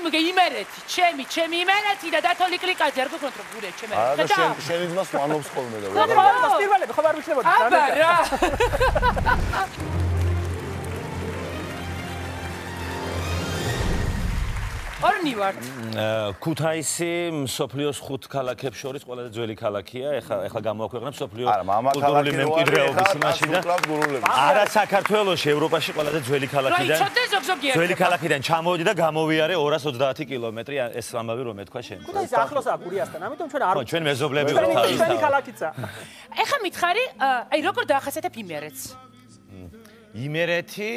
მიგე იმერეთი, ჩემი იმერეთი და დათოლი კლიკაძე არ გქონთ რომ გურია ჩემი. და შენი ძმას ვანობს ხოლმე და ხო, პირველები ხო არ ვიქნებოდი. აბა რა. ორნი ვართ. ქუთაისი მსოფლიოს 5 ქალაქებს შორის ყველაზე ძველი ქალაქია. ეხლა გამოაქვეყნა მსოფლიოს კულტურული მემკვიდრეობის იმაში და არა საქართველოში, ევროპაში ყველაზე ძველი ქალაქიდან. ძველი ქალაქიდან ჩამოვიდი და გამოვიარე 230 კილომეტრი, ეს ამბავი რომ ეთქვა შენ. ქუთაისი ახლოსაა გურიასთან, ამიტომ ჩვენ არ ჩვენ მეზობლები ვართ თავის. ჩვენი ქალაქიცა. ეხლა მითხარი, აი როგორ დაახასიათებ იმერეთს? იმერეთი,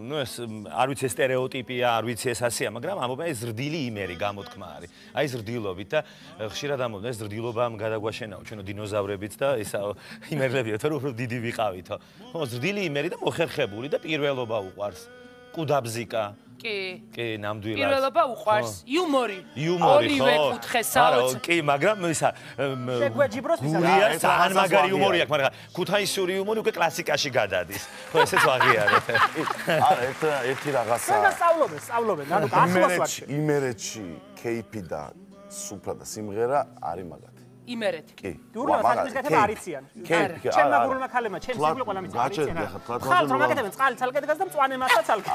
ნუ ეს არ ვიცი სტერეოტიპია, არ ვიცი ეს ასეა, მაგრამ ამბობენ ეს ზრდილი იმერი გამოთქმა არის. აი ზრდილობით და ხშირად ამბობენ ეს ზრდილობამ გადაგვაშენაო ჩვენო დინოზავრებიც და ეს იმერლებიო თორე უფრო დიდი ვიყავითო. ხო, ზრდილი იმერი და მოხერხებული და პირველობა უყვარს. კუდაბზიკა. კი, ნამდვილად. პირველობა უყვარს. იუმორი. იუმორი ხო? ორივე კუთხეს საოცარ. კი, მაგრამ ისა შეგვეჯიბროს ვისა. გურია ძალიან მაგარი იუმორი აქვს, მაგრამ ქუთაისური იუმორი უკვე კლასიკაში გადადის. ხო, ესეც ვაღიარებ. არა, ერთი რაღაცა. და სწავლობენ, ანუ ახლოს ვარ. იმერეთში кейფი და სუფრა და სიმღერა არის მაგათი. იმერეთი. კი. გურმა საკუთრის გათება არიციან. кейფი, ჩემმა გურმა ქალებმა, ჩემს სიკვდილი ყველა მის არიციან. ხალხს რომ აკეთებენ წყალი ცალკედებას და მწვანე მასა ცალკე.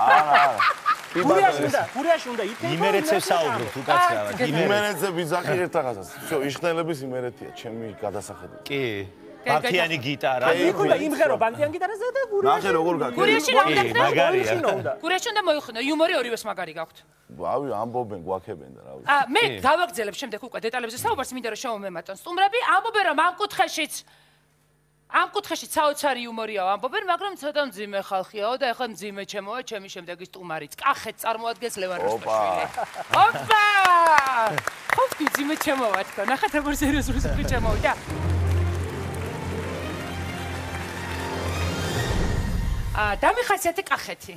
გურიაში უნდა ითქვა. იმერეთზე საუბრობთ უკაცრავად. იმერეთზე ვიზახი ერთ რაღაცას. всё, იშხნელების იმერეთია, ჩემი გადასახედი. კი. ბანკიანი გიტარა. იქნება იმღერო ბანკიან გიტარაზე და გურიაში. ნახე როგორ გაკეთე. გურიაში რა უნდა ქნა? მაგარია. გურიაში უნდა მოიხსნა, იუმორი ორივეს მაგარი გაქვთ. ავი ამბობენ, გვაქებენ და რა ვიცი. მე გავაგრძელებ შემდეგ უკვე დეტალებზე საუბარს, მინდა რომ შემომემატონ სტუმრები, ამბობენ რომ ამ კუთხეშიც საოცარი იუმორიაო ამბობენ, მაგრამ ცოტა მძიმე ხალხიაო და ეხლა მძიმე ჩემოა ჩემი შემდეგი სტუმარიც. კახეთს წარმოადგენს ლევან როსტოშვილი. ოპა! ხო, მძიმე ჩემოა თქო. ნახეთ როგორ სერიოზული სიტყვი ჩემოვიდა. დამიხასიათე კახეთი.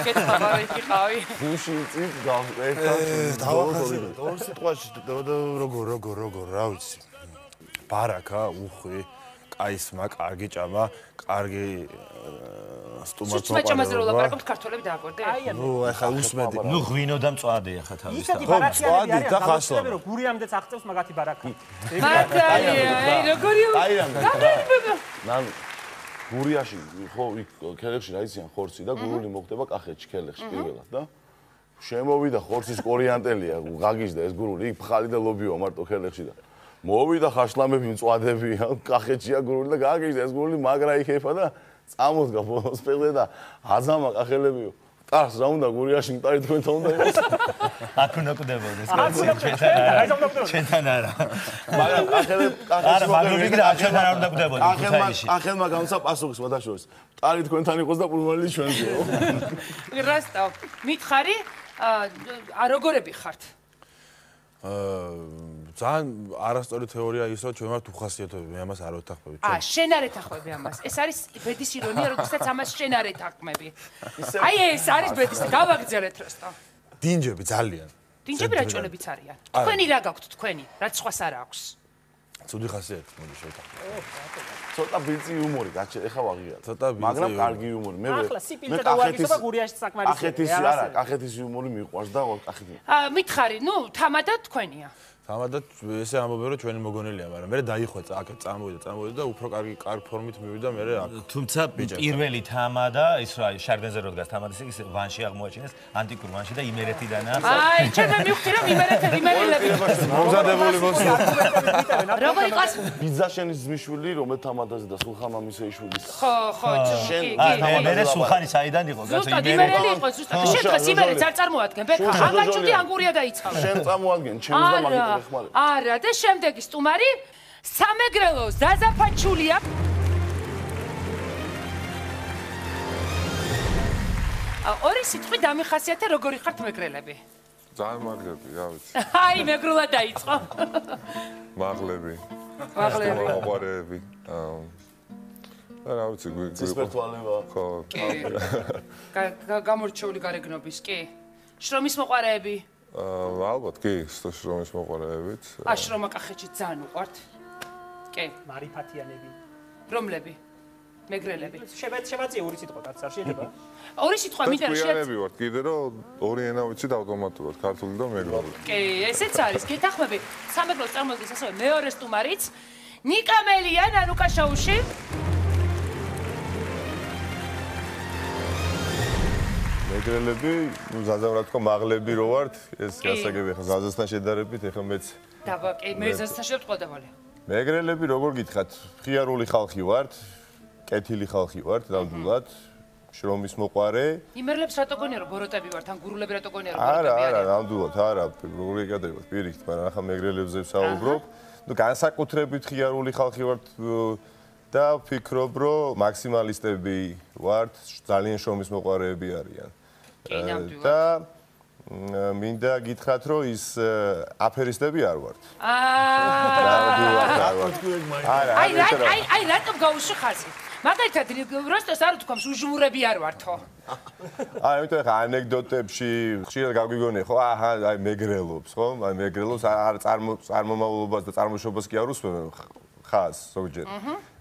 კეთავი იყავი. გუში წით გავერთა. დავახასიათე ორ სიტყვაში როგორ რა ვიცი. ბარაკა, უხვი, კაისმა, კარგი ჭამა, კარგი სტუმარს მოყარება. ჭამაზე რო ლაპარაკობთ ქართველები დააკვირდე? ნუ ახლა უსმედი. ნუ ღვინო და მწვადი ახლა თავის. ისეთი ბარაკიანები არიან, გავაცნობ რომ გურიამდეც აღწევს მაგათი ბარაკა. მაგარია, აი როგორია. ნან გურიაში ხო ქელეხში რა იციან ხორცი და გურული მოხდება კახეთში ქელეხში პირველად და შემოვიდა ხორცის კორიანტელია გაგიჟდა ეს გურული იქ ფხალი და ლობიოა მარტო ქელეხში და მოვიდა ხაშლამები მწვადებია კახეთშია გურული და გაგიჟდა ეს გურული მაგრა იქეფა და წამოდგა ფოსპელე და აზამა კახელებიო ტარს რა უნდა გურიაში მტარი თქვენთან უნდა იყოს აქ უნდა კვდებოდეს ჩვენთან არა მაგრამ კახეთში მაგრამ ჩვენთან არ უნდა კვდებოდეს ქუთაისში კახელმა გამცა პასუხს ვადაშორს მტარი თქვენთან იყოს და პულმონელი ჩვენზეო რასტავ მითხარი როგორები ხართ ძალიან არასწორი თეორია ის რომ ჩვენ ვართ უხასიათობები მე ამას არ ვეთანხმები ჩვენ შენ არ ეთანხმები ამას ეს არის ბედის ირონია როდესაც ამას შენ არ ეთანხმები აი ეს არის ბედის გავაგრძელეთ როსტო დინჯები ძალიან დინჯები რა ჭონებიც არიან თქვენი რა გაქვთ თქვენი რაც სხვას არ აქვს ცუდი ხასიათი მოდი შევთანხმდეთ ცოტა ბილწი იუმორი გაჩე ეხა ვაღია ცოტა ბილწი მაგრამ კარგი იუმორი მე ახლა სიპილზე და უარგისობა გურიაში საკმარისია კახეთის არა კახეთის იუმორი მიყვარს და კახეთი მითხარი ნუ თამადად თქვენია თამადად ესე ამბობენ რომ ჩვენი მოგონილია მაგრამ მე დაიხვეწა აქ წამოვიდა და უფრო კარგი ფორმით მივიდა მე აქ თუმცა პირველი თამადა ის რა შარდენზე რო დგას თამადის ის ვანში აღმოაჩინეს ანტიკურ ვანში და იმერეთიდანაა აი ჩემ მივხვდი რომ იმერეთები მომზადებული მოსულა როგორ იყოს ბიზაშენის ძმისშვილი რომელ თამადაზე და სულხან-მამისეის შვილის ხო შენ მე სულხანი საიდან იყო ზუსტად იმერელი იყო ზუსტად შენ დღეს იმერეთს არ წარმოადგენ ბექა აღაჩუდი ანგურია დაიწყავ შენ წამოადგენ ჩემს და მაგით არა და შემდეგი სტუმარი სამეგრელო ზაზაფაჩულია ორი სიტყვი დამიხასიათე როგორი ხართ მეგრელები ძალიან მაგლები რა ვიცი აი მეგრულად დაიწყო მაღლები მოყარეები რა ვიცი ცისფერთვალება ხო გამორჩეული გარეგნობის კი შრომის მოყარეები ალბათ კი შრომის მოყარეებით შრომა კახეთში ძალიან უყვართ კი მარიფათიანები რომლები მეგრელები. შევაწიე ორი სიტყვა კაცს არ შეიძლება? ორი სიტყვა მინდა რომ გვიანები ვართ კიდე რომ ორი ენა ვიცით ავტომატურად ქართული და მეგრული. კი, ესეც არის. გეთახმები სამეგრელოს წარმოადგენს ასევე მეორე სტუმარიც ნიკა მელია ნანუკა შოუში. მეგრელები, ნუ ზაზამ რა თქვა, მაღლები რო ვართ, ეს გასაგები ხა ზაზასთან შედარებით, ეხლა მეც დავა, კი, მე ზაზასთან შევტყოდებული. მეგრელები როგორ გითხრათ, ხიარული ხალხი ვართ, კეთილი ხალხი ვართ, ნამდვილად, შრომის მოყვარე. იმერლებს რატო გონია რომ ბოროტები ვართ, ან გურულები რატო გონია რომ არა, ნამდვილად, არა, როგორ ეკადრებათ, პირიქით, მაგრამ ახლა მეგრელებზე ვსაუბრობ. ნუ განსაკუთრებით ხიარული ხალხი ვართ და ვფიქრობ, რომ მაქსიმალისტები ვართ, ძალიან შრომის მოყვარეები არიან. და მინდა გითხრათ, რომ ის აფერისტები არ ვართ. აი, რატომ გაუშვი ხაზი? მაგალითად, როსტოს არ ვთქვამს, უჟმურები არ ვართო. იმიტომ ხა ანეკდოტებში ხშირად გაგვიგონია, ხო? აი მეგრელობს, ხო? აი მეგრელობს, არ წარმომავლობას და წარმოშობას კი არ უსვამენ ხაზს ზოგჯერ.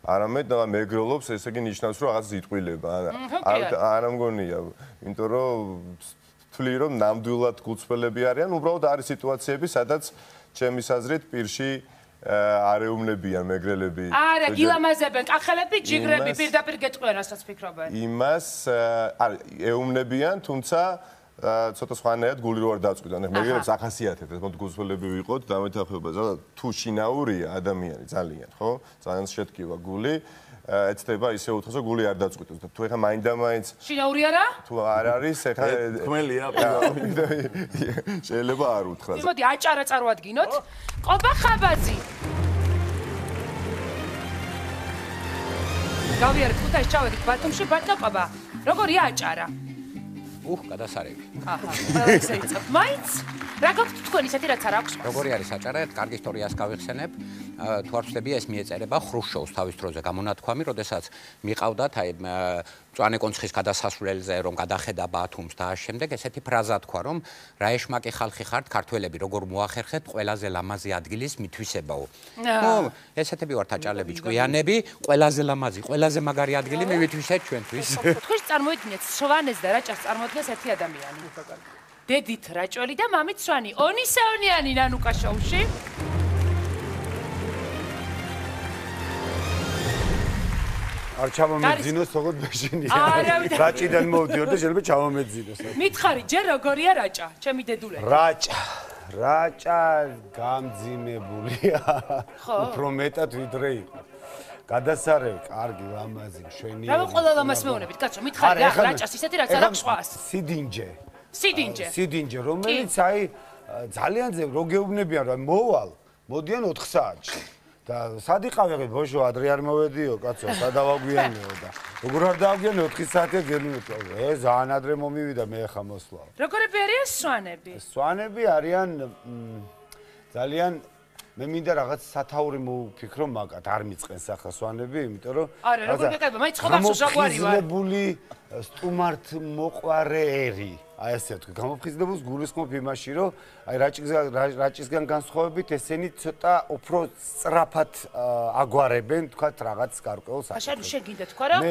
არამედ მეგრელობს, ესე იგი ნიშნავს, რომ რაღაც იტყვილება. არ ამგონია, იმიტომ რომ თვლი რომ ნამდვილად გულწრფელები არიან, უბრალოდ არის სიტუაციები, სადაც ჩემის აზრით პირში არეუმნებიან მეგრელები. არა, გილამაზებენ, კახელები, ჯიგრები პირდაპირ გეტყვიან, რასაც ფიქრობენ. იმას ეუმნებიან, თუმცა ცოტა სხვანაირად გული რო არ დაწყვიტან. მეგრელებს ახასიათებთ, მოდი გულწრფელები ვიყოთ, დამეთახმება, თუ შინაურია ადამიანი ძალიან, ხო? ძალიან შეტკივა გული. ეცდება ისე უთხოს, რომ გული არ დაწყვიტოს და თუ ეხა მაინდა-მაინც შინაური არა? თუ არ არის, ეხა ხმელია. შეიძლება არ უთხრას. მოდი აჭარა წარვადგინოთ. ყობა ხაბაძი. გავიარეთ ქუთაისში, ჩავედით ბათუმში, ბათუმობა. როგორია აჭარა? გადასარევი. ყველა ისე იწევთ. მაინც რა გაქვთ თქვენ ისეთი რაც არ აქვს? როგორი არის აჭარა? კარგი ისტორიას გავიხსენებ. თუ არ ვცდები, ეს მიეწერება ხრუშჩოვს თავის დროზე გამონათქვამი, როდესაც მიყავდათ აი მწვანე კონცხის გადასასვლელზე რომ გადახედა ბათუმს და შემდეგ ესეთი ფრაზა თქვა, რომ რა ეშმაკი ხალხი ხართ ქართველები, როგორ მოახერხეთ ყველაზე ლამაზი ადგილის მithვისებაო. ნუ ესეთები ვართ აჭარლები, ჭკვიანები, ყველაზე ლამაზი, ყველაზე მაგარი ადგილი მივითვისეთ ჩვენთვის. თქვენ წარმოიდგინეთ სვანეს და რაჭას წარმოადგენს ერთი ადამიანი. დედით რაჭველი და მამით სვანი. ონისეონიანი ნანუკა შოუში. არ ჩამომეძინოს, თქო მეშინია. რაჭიდან მოვდიო და შეიძლება ჩამომეძინოს. მითხარი, ჯერ როგორია რაჭა, ჩემი დედულე? რაჭა გამძიმებულია. უფრო მეტად ვიდრე იყო. გადასარევი, კარგი, ლამაზი, მშვენიერი. რა ყველა ლამაზ მეუბნებით, კაცო, მითხარი რა რაჭას ისეთი რაც არ აქვს ხვას. სიდინჯე, რომელიც აი ძალიან ძე რო გეუბნებიან რომ მოვალ, მოდიან 4 საათში. და სად იყავი ბოშო ადრე არ მოვედიო კაცო სადავაგვიანეო და როგორ არ დავაგვიანე 4 საათია გელიმეთო ეს ძალიან ადრე მომივიდა მე ხა მოსვლა როგორები არიან სვანები სვანები არიან ძალიან მე მინდა რაღაც სათაური მოვფიქრო მაგათ არ მიწყენს ახლა სვანები იმიტომ რომ არა როგორ გეკება მაინც ხომახსო საყვარი ვარ გამოფხიზლებული სტუმართ მოყვარეერი აი ასე თქვი გამოფხიზლებულს გულისხმობ იმაში რომ აი რაჭისგან განსხვავებით ესენი ცოტა უფრო სწრაფად აგვარებენ თქვათ რაღაც გარკვეულ საკითხს. აშენ შეგინდა თქვა რომ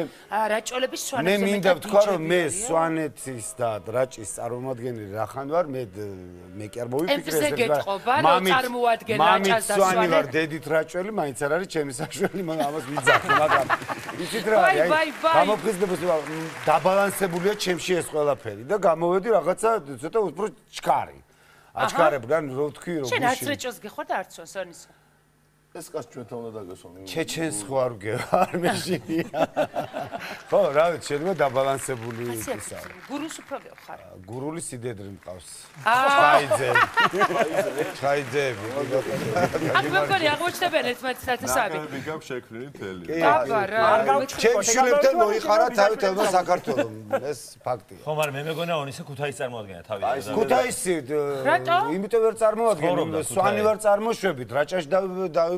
რაჭოლების სვანებზე მე მინდა თქვა რომ მე სვანეთის და რაჭის წარმომადგენელი რახან ვარ მე კი არ მოვიფიქრე ესე გეტყობა რომ წარმოადგენ რაჭას და სვანი ვარ დედით რაჭველი მაინც არ არის ჩემი საშველი ამას ვიძახი მაგრამ იცით რა აი გამოფხიზლების დაბალანსებულია ჩემში ეს ყველაფერი და გამოვედი რაღაცა ცოტა უფრო ჩქარი აჩქარებული ან რო თქვი რომ შენ არც რეჭოს გეხარ და არც სვანისა ეს კაც ჩვენთან უნდა დაგესვან ჩეჩენს ხო არ ვგევარ მეშინია ხო რა ვიცი შეიძლება დაბალანსებული ისა გურულს უფრო გეხარ გურული სიდედრი მყავს ჩაიძები აქ მეგონი აღმოჩნდებიან ერთმანეთსაცები მიგამ შექმნილი მთელი აბა რა ჩემ შვილებთან მოიხარა თავით ელმა საქართველოს ეს ფაქტია ხო მაგრამ მე მეგონა ონისა ქუთაისს წარმოადგენა თავი ქუთაისი რატო იმიტომ ვერ წარმოადგენ სვანი ვარ წარმოშვებით რაჭაში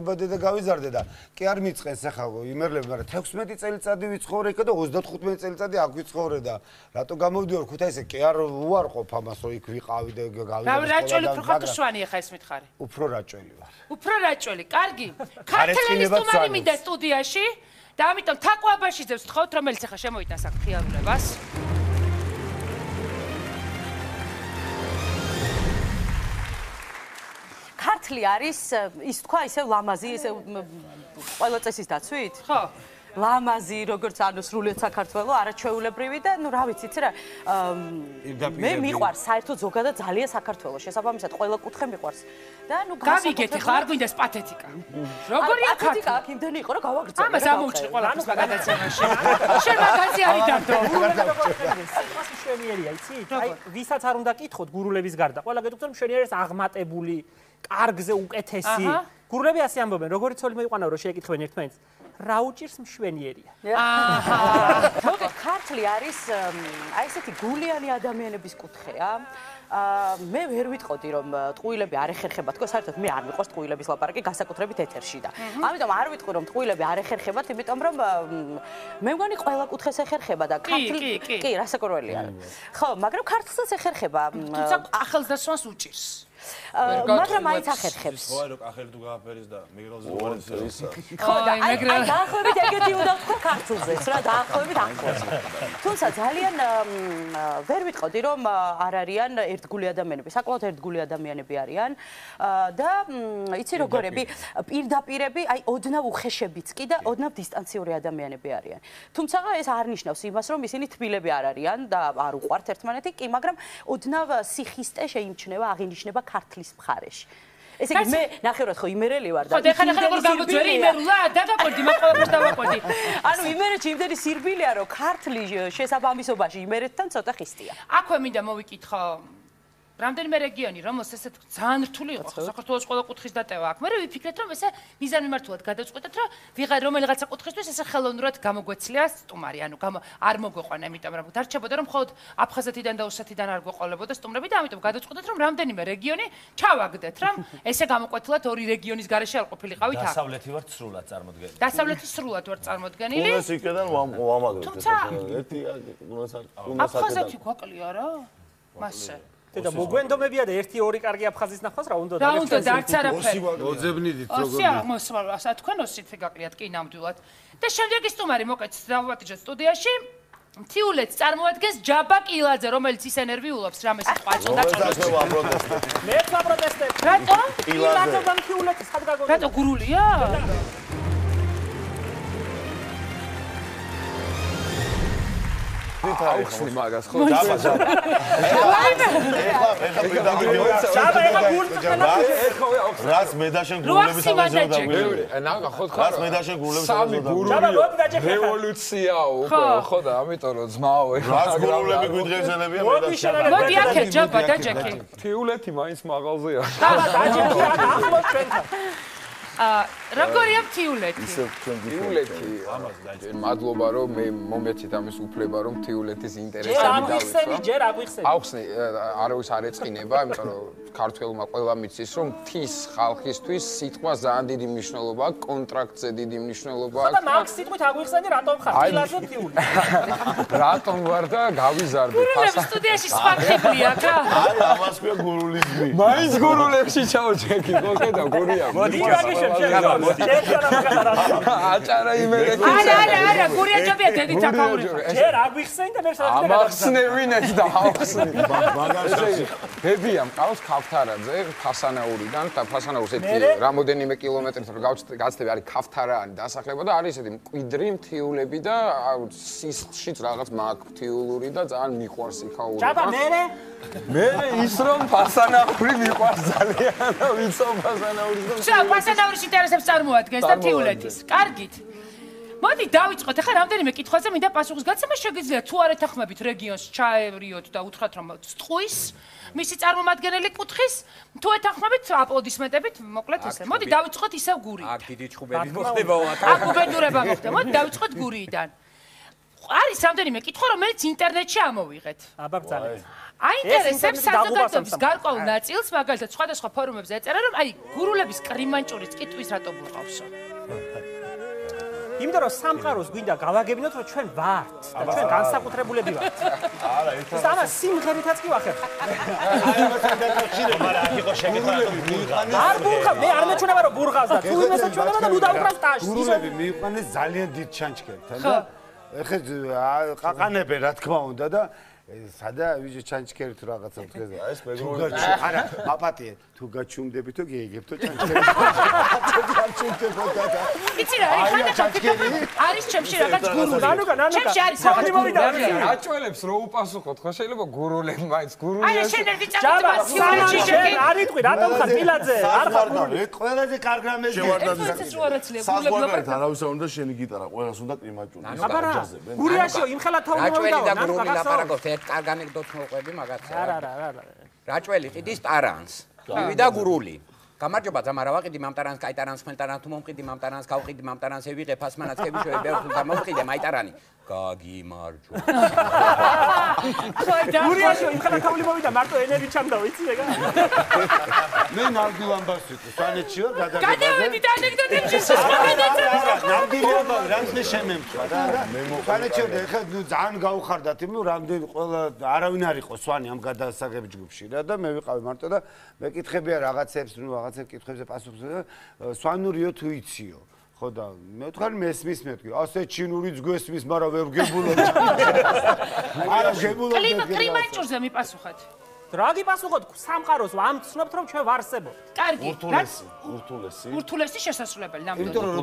დავიბადე და გავიზარდე და კი არ მიწყენს ახლა იმერლები მაგრამ 16 წელიწადი ვიცხოვრე იქ და 35 წელიწადი აქ ვიცხოვრე და რატო გამოვდივარ ქუთაისზე კი არ უარყოფ ამას რომ იქ ვიყავი და გავიზარდე რაჭველი უფრო ხარ თუ სვანი ახლა ეს მითხარი უფრო რაჭველი ვარ უფრო რაჭველი კარგი ქართლის სტუმარი მინდა სტუდიაში და ამიტომ თაყვაბაშიძებს ვთხოვთ, რომელიც ახლა შემოიტანს აქ ხიარულებას. ქართლი არის ის თქვა ისე ლამაზი, ისე ყველა წესის დაცვით? ხო. ლამაზი, როგორც ანუ სრულიად საქართველოს, არაჩვეულებრივი და ნუ რა ვიცი, იცი რა. მე მიყვარს საერთოდ ზოგადად ძალიან საქართველოს. შესაბამისად, ყველა კუთხე მიყვარს. და ნუ გავიგეთ, ხა არ გვინდას პათეტიკა. როგორია პათეტიკა აქ იმდენი იყო, რომ გავაგრძელე. ამას ამოვჭრი ყველაფერს მაგაცემაში. შენ მაგაცი არის დადო. ეს მშვენიერია, იცი? აი, ვისაც არ უნდა კითხოთ გურულების გარდა. ყველა გეტყვით, რომ მშვენიერი არის აღმატებული, კარგზე უკეთესი. გურულები ასე ამბობენ, როგორიც όλοι მოიყვანა, რომ შეეკითხებენ ერთმანეთს. რა უჭირს მშვენიერია? მოგეთ, ქართლი არის აი ესეთი გულიანი ადამიანების კუთხეა. მე ვერ ვიტყოდი რომ ტყუილები არ ეხერხება, თქო საერთოდ მე არ მიყვარს ტყუილების ლაპარაკი განსაკუთრებით ეთერში და ამიტომ არ ვიტყვი რომ ტყუილები არ ეხერხებათ, იმიტომ რომ მე მგონი ყველა კუთხეს ეხერხება და ქართლი კი, რასაკვირველია. ხო, მაგრამ ქართლსაც ეხერხება. თუმცა ახალგაზრდას უჭირს. მაგრამ მაინც ახერხებს. ხო, რომ ახალი თუ გააფერის და მეგრელზე უყურებს ისა. ხო, და აი დაახლოებით ეგეთი უნდა ვთქვა ქართულზეც, რა დაახლოებით ახლოს. თუმცა ძალიან ვერ ვიტყოდი რომ არ არიან ერთგული ადამიანები, საკმაოდ ერთგული ადამიანები არიან და იცი როგორები, პირდაპირები, აი ოდნავ უხეშებიც კი და ოდნავ დისტანციური ადამიანები არიან. თუმცა ეს არ ნიშნავს იმას, რომ ისინი თბილები არ არიან და არ უყვართ ერთმანეთი, კი, მაგრამ ოდნავ სიხისტე შეიმჩნევა, აღინიშნება ქართლის მხარეში. ესე იგი მე ნახევრად ხო იმერელი ვარ და ხო ხა როგორ გამოძვერი იმერულა დაგაკვირდი მაყურებს დავაკვირდი. ანუ იმერეთში იმდენი სირბილია რომ ქართლის შესაბამისობაში იმერეთთან ცოტა ხისტია. აქვე მინდა მოვიკითხო რამდენიმე რეგიონი რომელს ესეთ ძალიან რთული იყო საქართველოს ყველა კუთხის დატევა აქვს. მე ვიფიქრეთ რომ ესე მიზანმიმართულად გადავწყვეტეთ რომ რომელიღაცა კუთხისთვის ესე ხელოვნურად გამოგვეცლია სტუმარი, ანუ არ მოგვეყვანა, იმიტომ რომ დარჩებოდა რომ მხოლოდ აფხაზეთიდან და ოსეთიდან არ გვეყოლებოდა სტუმრები და ამიტომ გადავწყვეტეთ რომ რამდენიმე რეგიონი ჩავაგდეთ, რომ ესე გამოკვეთილად ორი რეგიონის გარეშე არ ყოფილიყავით აქ. დასავლეთი ვარ სრულად წარმოდგენილი. დასავლეთი სრულად ვარ წარმოდგენილი. უნეს იქიდან ვამაგრეთ. ერთი აფხაზეთი გვაკლია რა? მასე და მოგვენდომებია და 1-2 კარგი აფხაზის ნახვას რა უნდა და უნდა და არც არაფერი. ოძებნიდით როგორ. ოსია, მოსვალა, თქვენ ოსით გაკლიათ კი ნამდვილად. და შემდეგი სტუმარი მოკეთ დავატიჟოთ სტუდიაში. მთიულეთს წარმოადგენს ჯაბა კილაძე, რომელიც ისე ნერვიულობს, რამე სიტყვა წოდა წოდოს. მე ვაპროტესტებ. რატო? კილაძე და მთიულეთის ხად გაგონია? რატო გურულია? აუხსნი მაგას ხო? ეხლა რას მე და შენ გულების ამაზე დავიწყე. ნაგა ხო თქვა. რას მე და შენ გულების ამაზე დავიწყე. რევოლუციაა უკვე ხო და ამიტომ რომ ძმაო ეხლა რას გულები გვიძღებსენებია მე და შენ. მოდი აქეთ ჯაბა დაჯექი. თიულეთი მაინც მაღალზეა. დაჯექი ახლოს ჩვენთან. როგორია მთიულეთი? მთიულეთი ამას დაჯერ მადლობა რომ მე მომეცით ამის უფლება რომ მთიულეთის ინტერესები დავიცვა. ჯერ აგვიხსენი. აუხსნი არავის არ ეწყინება, იმიტომ რომ ქართველმა ყველა მიცის რომ მთის ხალხისთვის სიტყვა ძალიან დიდი მნიშვნელობა აქვს, კონტრაქტზე დიდი მნიშვნელობა აქვს. და მაგ სიტყვით აგვიხსენი რატომ ხარ? კილაძე მთიული. რატომ ვარ და გავიზარდი ფასა. სტუდიაში სპარხებია რა? აი ამას ქვია გურულიზმი. მაინც გურულებში ჩავჭექი, ხო ხედავ გურია. მოდი აჭარა იმერე კი. არა, გურია ჯობია დედით აკაური. ჯერ აგვიხსენი და მე სადაც ამახსნევინეთ და ავხსნი. მაგაში დედია მყავს ქავთარაძე ფასანაურიდან და ფასანაურს ერთი რამოდენიმე კილომეტრით რომ გაცდები არის ქავთარაანი დასახლება და არის ესეთი მკვიდრი მთიულები და სისხლშიც რაღაც მაქვს მთიულური და ძალიან მიყვარს იქაურება. ჯაბა მე ის რომ ფასანაური მიყვარს ძალიან და ვიცო ფასანაურის და ფასანაურის ინტერესებს წარმოადგენს და მთიულეთის. კარგით. მოდი დავიწყოთ. ახლა რამდენიმე კითხვაზე მინდა პასუხის გაცემა შეგიძლიათ თუ არ ეთანხმებით რეგიონს ჩაევრიოთ და უთხრათ რომ წყვის მისი წარმომადგენელი კუთხის თუ ეთანხმებით აპლოდისმენტებით მოკლედ ესე. მოდი დავიწყოთ ისევ გურიიდან. აქ დიდი ჩხუბები მოხდება. აქ უბედურება მოხდება. მოდი დავიწყოთ გურიიდან. არის რამდენიმე კითხვა რომელიც ინტერნეტში ამოვიღეთ. აბა ბრძანეთ. აინტერესებს საზოგადოების გარკვეულ ნაწილს, მაგალითად სხვადასხვა ფორუმებზე ეწერა რომ აი გურულების კრიმანჭურის კითხვის რატო ბრყავსო? იმიტომ რომ სამყაროს გვინდა გავაგებინოთ რომ ჩვენ ვართ და ჩვენ განსაკუთრებულები ვართ. არა, ეს ამას სიმღერითაც კი ვახერხ. მაგრამ იყო შეგეძლო ბურღა. არ ბურღა, მე არ მეჩვენება რომ ბურღავს და თუ იმესაც ჩვენება და ნუ დავკრავს ტაშს. გურულები მიიყვანეს ძალიან დიდ ჩანჩქერთან და ეხლა ყაყანებენ რა თქმა უნდა და სადა ვიჟე ჩანჩქერი თუ რაღაცა დღეზე ეს მეგრული არა აპატიე თუ გაჩუმდებით თუ გეიგებთო ჩანჩქერი გაჩუმდებოდა და იცი რა არის ჩემში რაღაც გურული ჩემში არის საერთოდ მოვიდა აჭველებს რო უპასუხოთ ხო შეიძლება გურულები მაინც გურული აი შენ ერთი წამოდი შენ არ იტყვი რატომ ხარ პილაძე არ ხარ გურული ყველაზე კარგი რამე საზღვარგარეთ არავის არ უნდა შენი გიტარა ყველას უნდა კლიმატური აჯაზე გურიაშიო იმ ხელა თაული მოვიდა და გურული ლაპარაკობთ ერთ კარგ ანეკდოტს მოყვები მაგაცა არა რაჭველი ყიდის ტარანს მივიდა გურული გამარჯობა ძმა რა ვაყიდი მამტარანს კაიტარანს ხმელტარანს თუ მომყიდი მამტარანს გავყიდი მამტარანს ევიღე ფასმანაც ქებიშოე ბევრ და მომყიდე მაიტარანი გაგიმარჯვა გურიაშიო იმ ხელა თაული მოვიდა მარტო ენერი ჩამდა ვიცი ეგა მე ნამდვილ ამბავს ვიტყვი სვანეთში ვარ გადავედით ანეკდოტებში ნამდვილი ამბავი რამდენი შემემწვა და სვანეთში ვარ ეხლა ნუ ძალიან გაუხარდათ იმ რამდენი ყველა არავინ არ იყო სვანი ამ გადასაღებ ჯგუფში რა და მე ვიყავი მარტო და მეკითხებია რაღაცებს ნუ რაღაცებს კითხვებზე პასუხს სვანურიო თუ იციო ხო და მე ვთქვი მესმის მეთქი ასე ჩინურიც გვესმის მაგრამ ვერ გებულობ არა გებულობ კლიმატურზე მიპასუხოთ რა გიპასუხოთ სამყაროს ამცნობთ რომ ჩვენ ვარსებობთ კარგი ურთულესი შესასრულებელი ნამდვილად იმიტომ რომ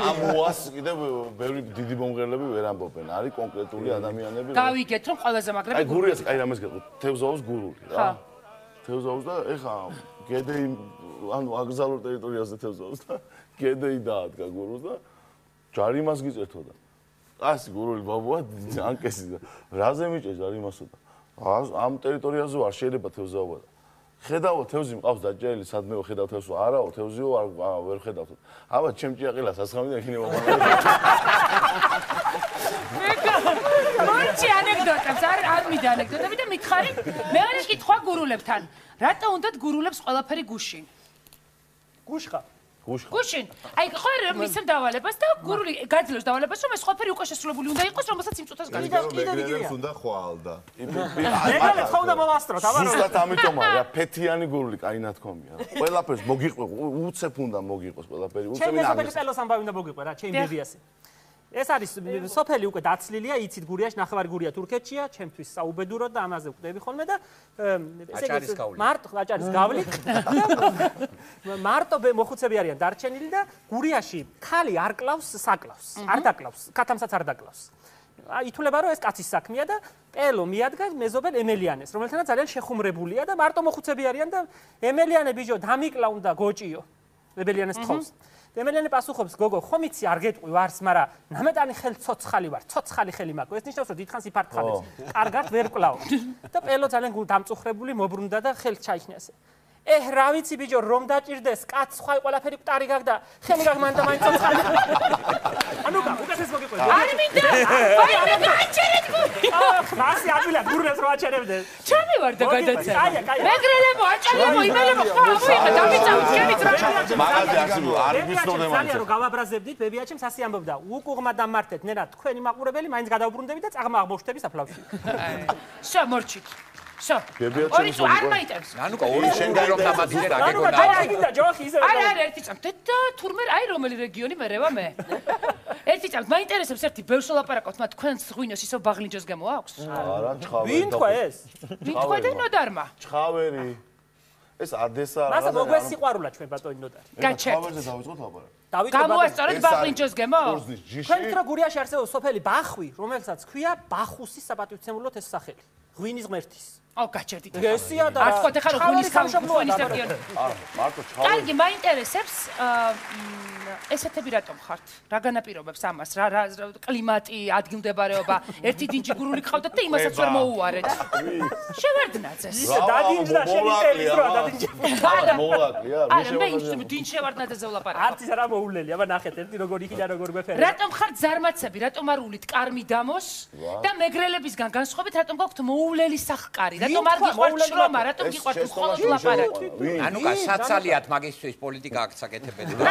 ამუას კიდევ ბევრი დიდი მომღერლები ვერ ამბობენ არის კონკრეტული ადამიანები გავიგეთ რომ ყველაზე მაგრები აი გურიას აი რამეს გეტყვი თევზაოს გურული რა თევზაოს და ეხა გედეი ანუ აგზალურ ტერიტორიაზე თევზაოს და გედეი დაადგა გურულს და ჯარიმას გიწერთო და ასი გურული ბაბუა ანკესი და რაზე მიჭეს ჯარიმასო და ამ ტერიტორიაზე ვარ შეიძლება თევზაობა და ხედავ თევზი მყავს დაჭერილი სადმე ხედავ თევზს არაო თევზიო ვერ ხედავთ აბა ჩემ ჭიაყილა სასხამი და იქნება მორჩი ანეკდოტებს არ მინდა ანეკდოტები და მითხარი მეორე კითხვა გურულებთან რატო უნდათ გურულებს ყველაფერი გუშინ გუშხა გუშინ აი ხო მისცემ დავალებას და გურული გაძლევს დავალებას რომ ეს ყველაფერი უკვე შესრულებული უნდა იყოს რომელსაც იმ წუთას გაიგებს მეგრელებს უნდა ხვალ და მეგრელებს ხო უნდა მოვასწროთ აბა ზუსტად ამიტომაა რა ფეთიანი გურული კაი ნათქვამია ყველაფერს მოგიყვე უცებ უნდა მოგიყოს ყველაფერი უცებ მე სოფელი წელოს ამბავი უნდა მოგიყვე რა ჩემი ბებიასი ეს არის სოფელი უკვე დაცლილია იცით გურიაში ნახევარი გურია თურქეთშია ჩემთვის საუბედუროდ და ამაზე ვკვდები ხოლმე და ესე იგი მარტო აჭარის გავლით მარტო მოხუცები არიან დარჩენილი და გურიაში ხალი არ კლავს საკლავს არ დაკლავს კათამსაც არ დაკლავს ითვლება რომ ეს კაცის საქმეა და პელო მიადგა მეზობელ ემელიანეს რომელთანაც ძალიან შეხუმრებულია და მარტო მოხუცები არიან და ემელიანე ბიჭო დამიკლა უნდა გოჭიო ემელიანეს თხოვს ემელიანე პასუხობს გოგო ხომ იცი არ გეტყვი ვარს მაგრამ ნამეტანი ხელ ცოცხალი ვარ ცოცხალი ხელი მაქვს ეს ნიშნავს რომ დიდხანს იფართხავებს კარგად ვერ კლავ და პელო ძალიან დამწუხრებული მობრუნდა და ხელს ჩაიჩნია ესე რა ვიცი ბიჭო რომ დაჭირდეს კაც სხვა ყველაფერი მტარი გაგ და ხელი გაგ მან და მაინც ცოცხალი ანუ უკეთეს მოგიყვე არ მინდა აი მე გააჩერეთ მასი ადვილად გურნეს რო აჩერებდეს ჩემი ვარ და გადაცა მეგრელებო აჭალებო იმელებო ხო ამოიღე დამიწავთ ჩემით რა მაგაზე არსებულ არ ვიცნობ ძალიან რომ გავაბრაზებდით ბებიაჩემს ასე ამბობდა უკუღმა დამართეთ ნერა თქვენი მაყურებელი მაინც გადავბრუნდებით და წაღმაღბოშტები საფლავში შა მორჩი შო ორი თუ არ მაიტებს ანუკა ორი შენგან რომ დამატიდე რა გეგონა აი გინდა ჯოხი ისე არა ერთი წამთ და თურმე აი რომელი რეგიონი მერევა მე ერთი წამთ მაინტერესებს ერთი ბევრს ლაპარაკობთ მათ თქვენს ღვინოს ისო ბაღლინჯოს გამო აქვს არა ჩხავერი ვინ თქვა ეს ვინ თქვა და ნოდარმა ჩხავერი ეს ადესა რა მასა მოგვესიყვარულა ჩვენ ბატონი ნოდარი ჩხავერზე დავიწყოთ ლაპარაკი გამოასწორეთ ბაღლინჯოს გამო თქვენ რა გურიაში არსებობს სოფელი ბახვი რომელსაც ქვია ბახუსის საპატივცემულოდ ეს სახელი ღვინის ღმერთის აუ გაჩერდით ესია და არ თქვა ხა ღვინის სამშობლოა არა მარტო ჩხავერი კარგი მაინტერესებს ესეთები რატომ ხართ რა განაპირობებს ამას რა კლიმატი ადგილმდებარეობა ერთი დინჯი გურული გყავდათ და იმასაც ვერ მოუარეთ შევარდნაძეს დადინჯდა შენი ტელის რა დადინჯდა არა მოვლაკლია არა მე იმ დინჯ შევარდნაძეზე ვლაპარაკობ არც ის რა მოულელი აბა ნახეთ ერთი როგორ იქიდა როგორ გვეფერა რატომ ხართ ზარმაცები რატომ არ ულით კარმი დამოს და მეგრელებისგან განსხვავებით რატომ გაქვთ მოულელი სახკარი რატომ არ გიყვართ შრომა, რატომ გიყვართ მხოლოდ ლაპარაკი? ანუკა საცალიათ მაგისთვის პოლიტიკა აქ საკეთებდი და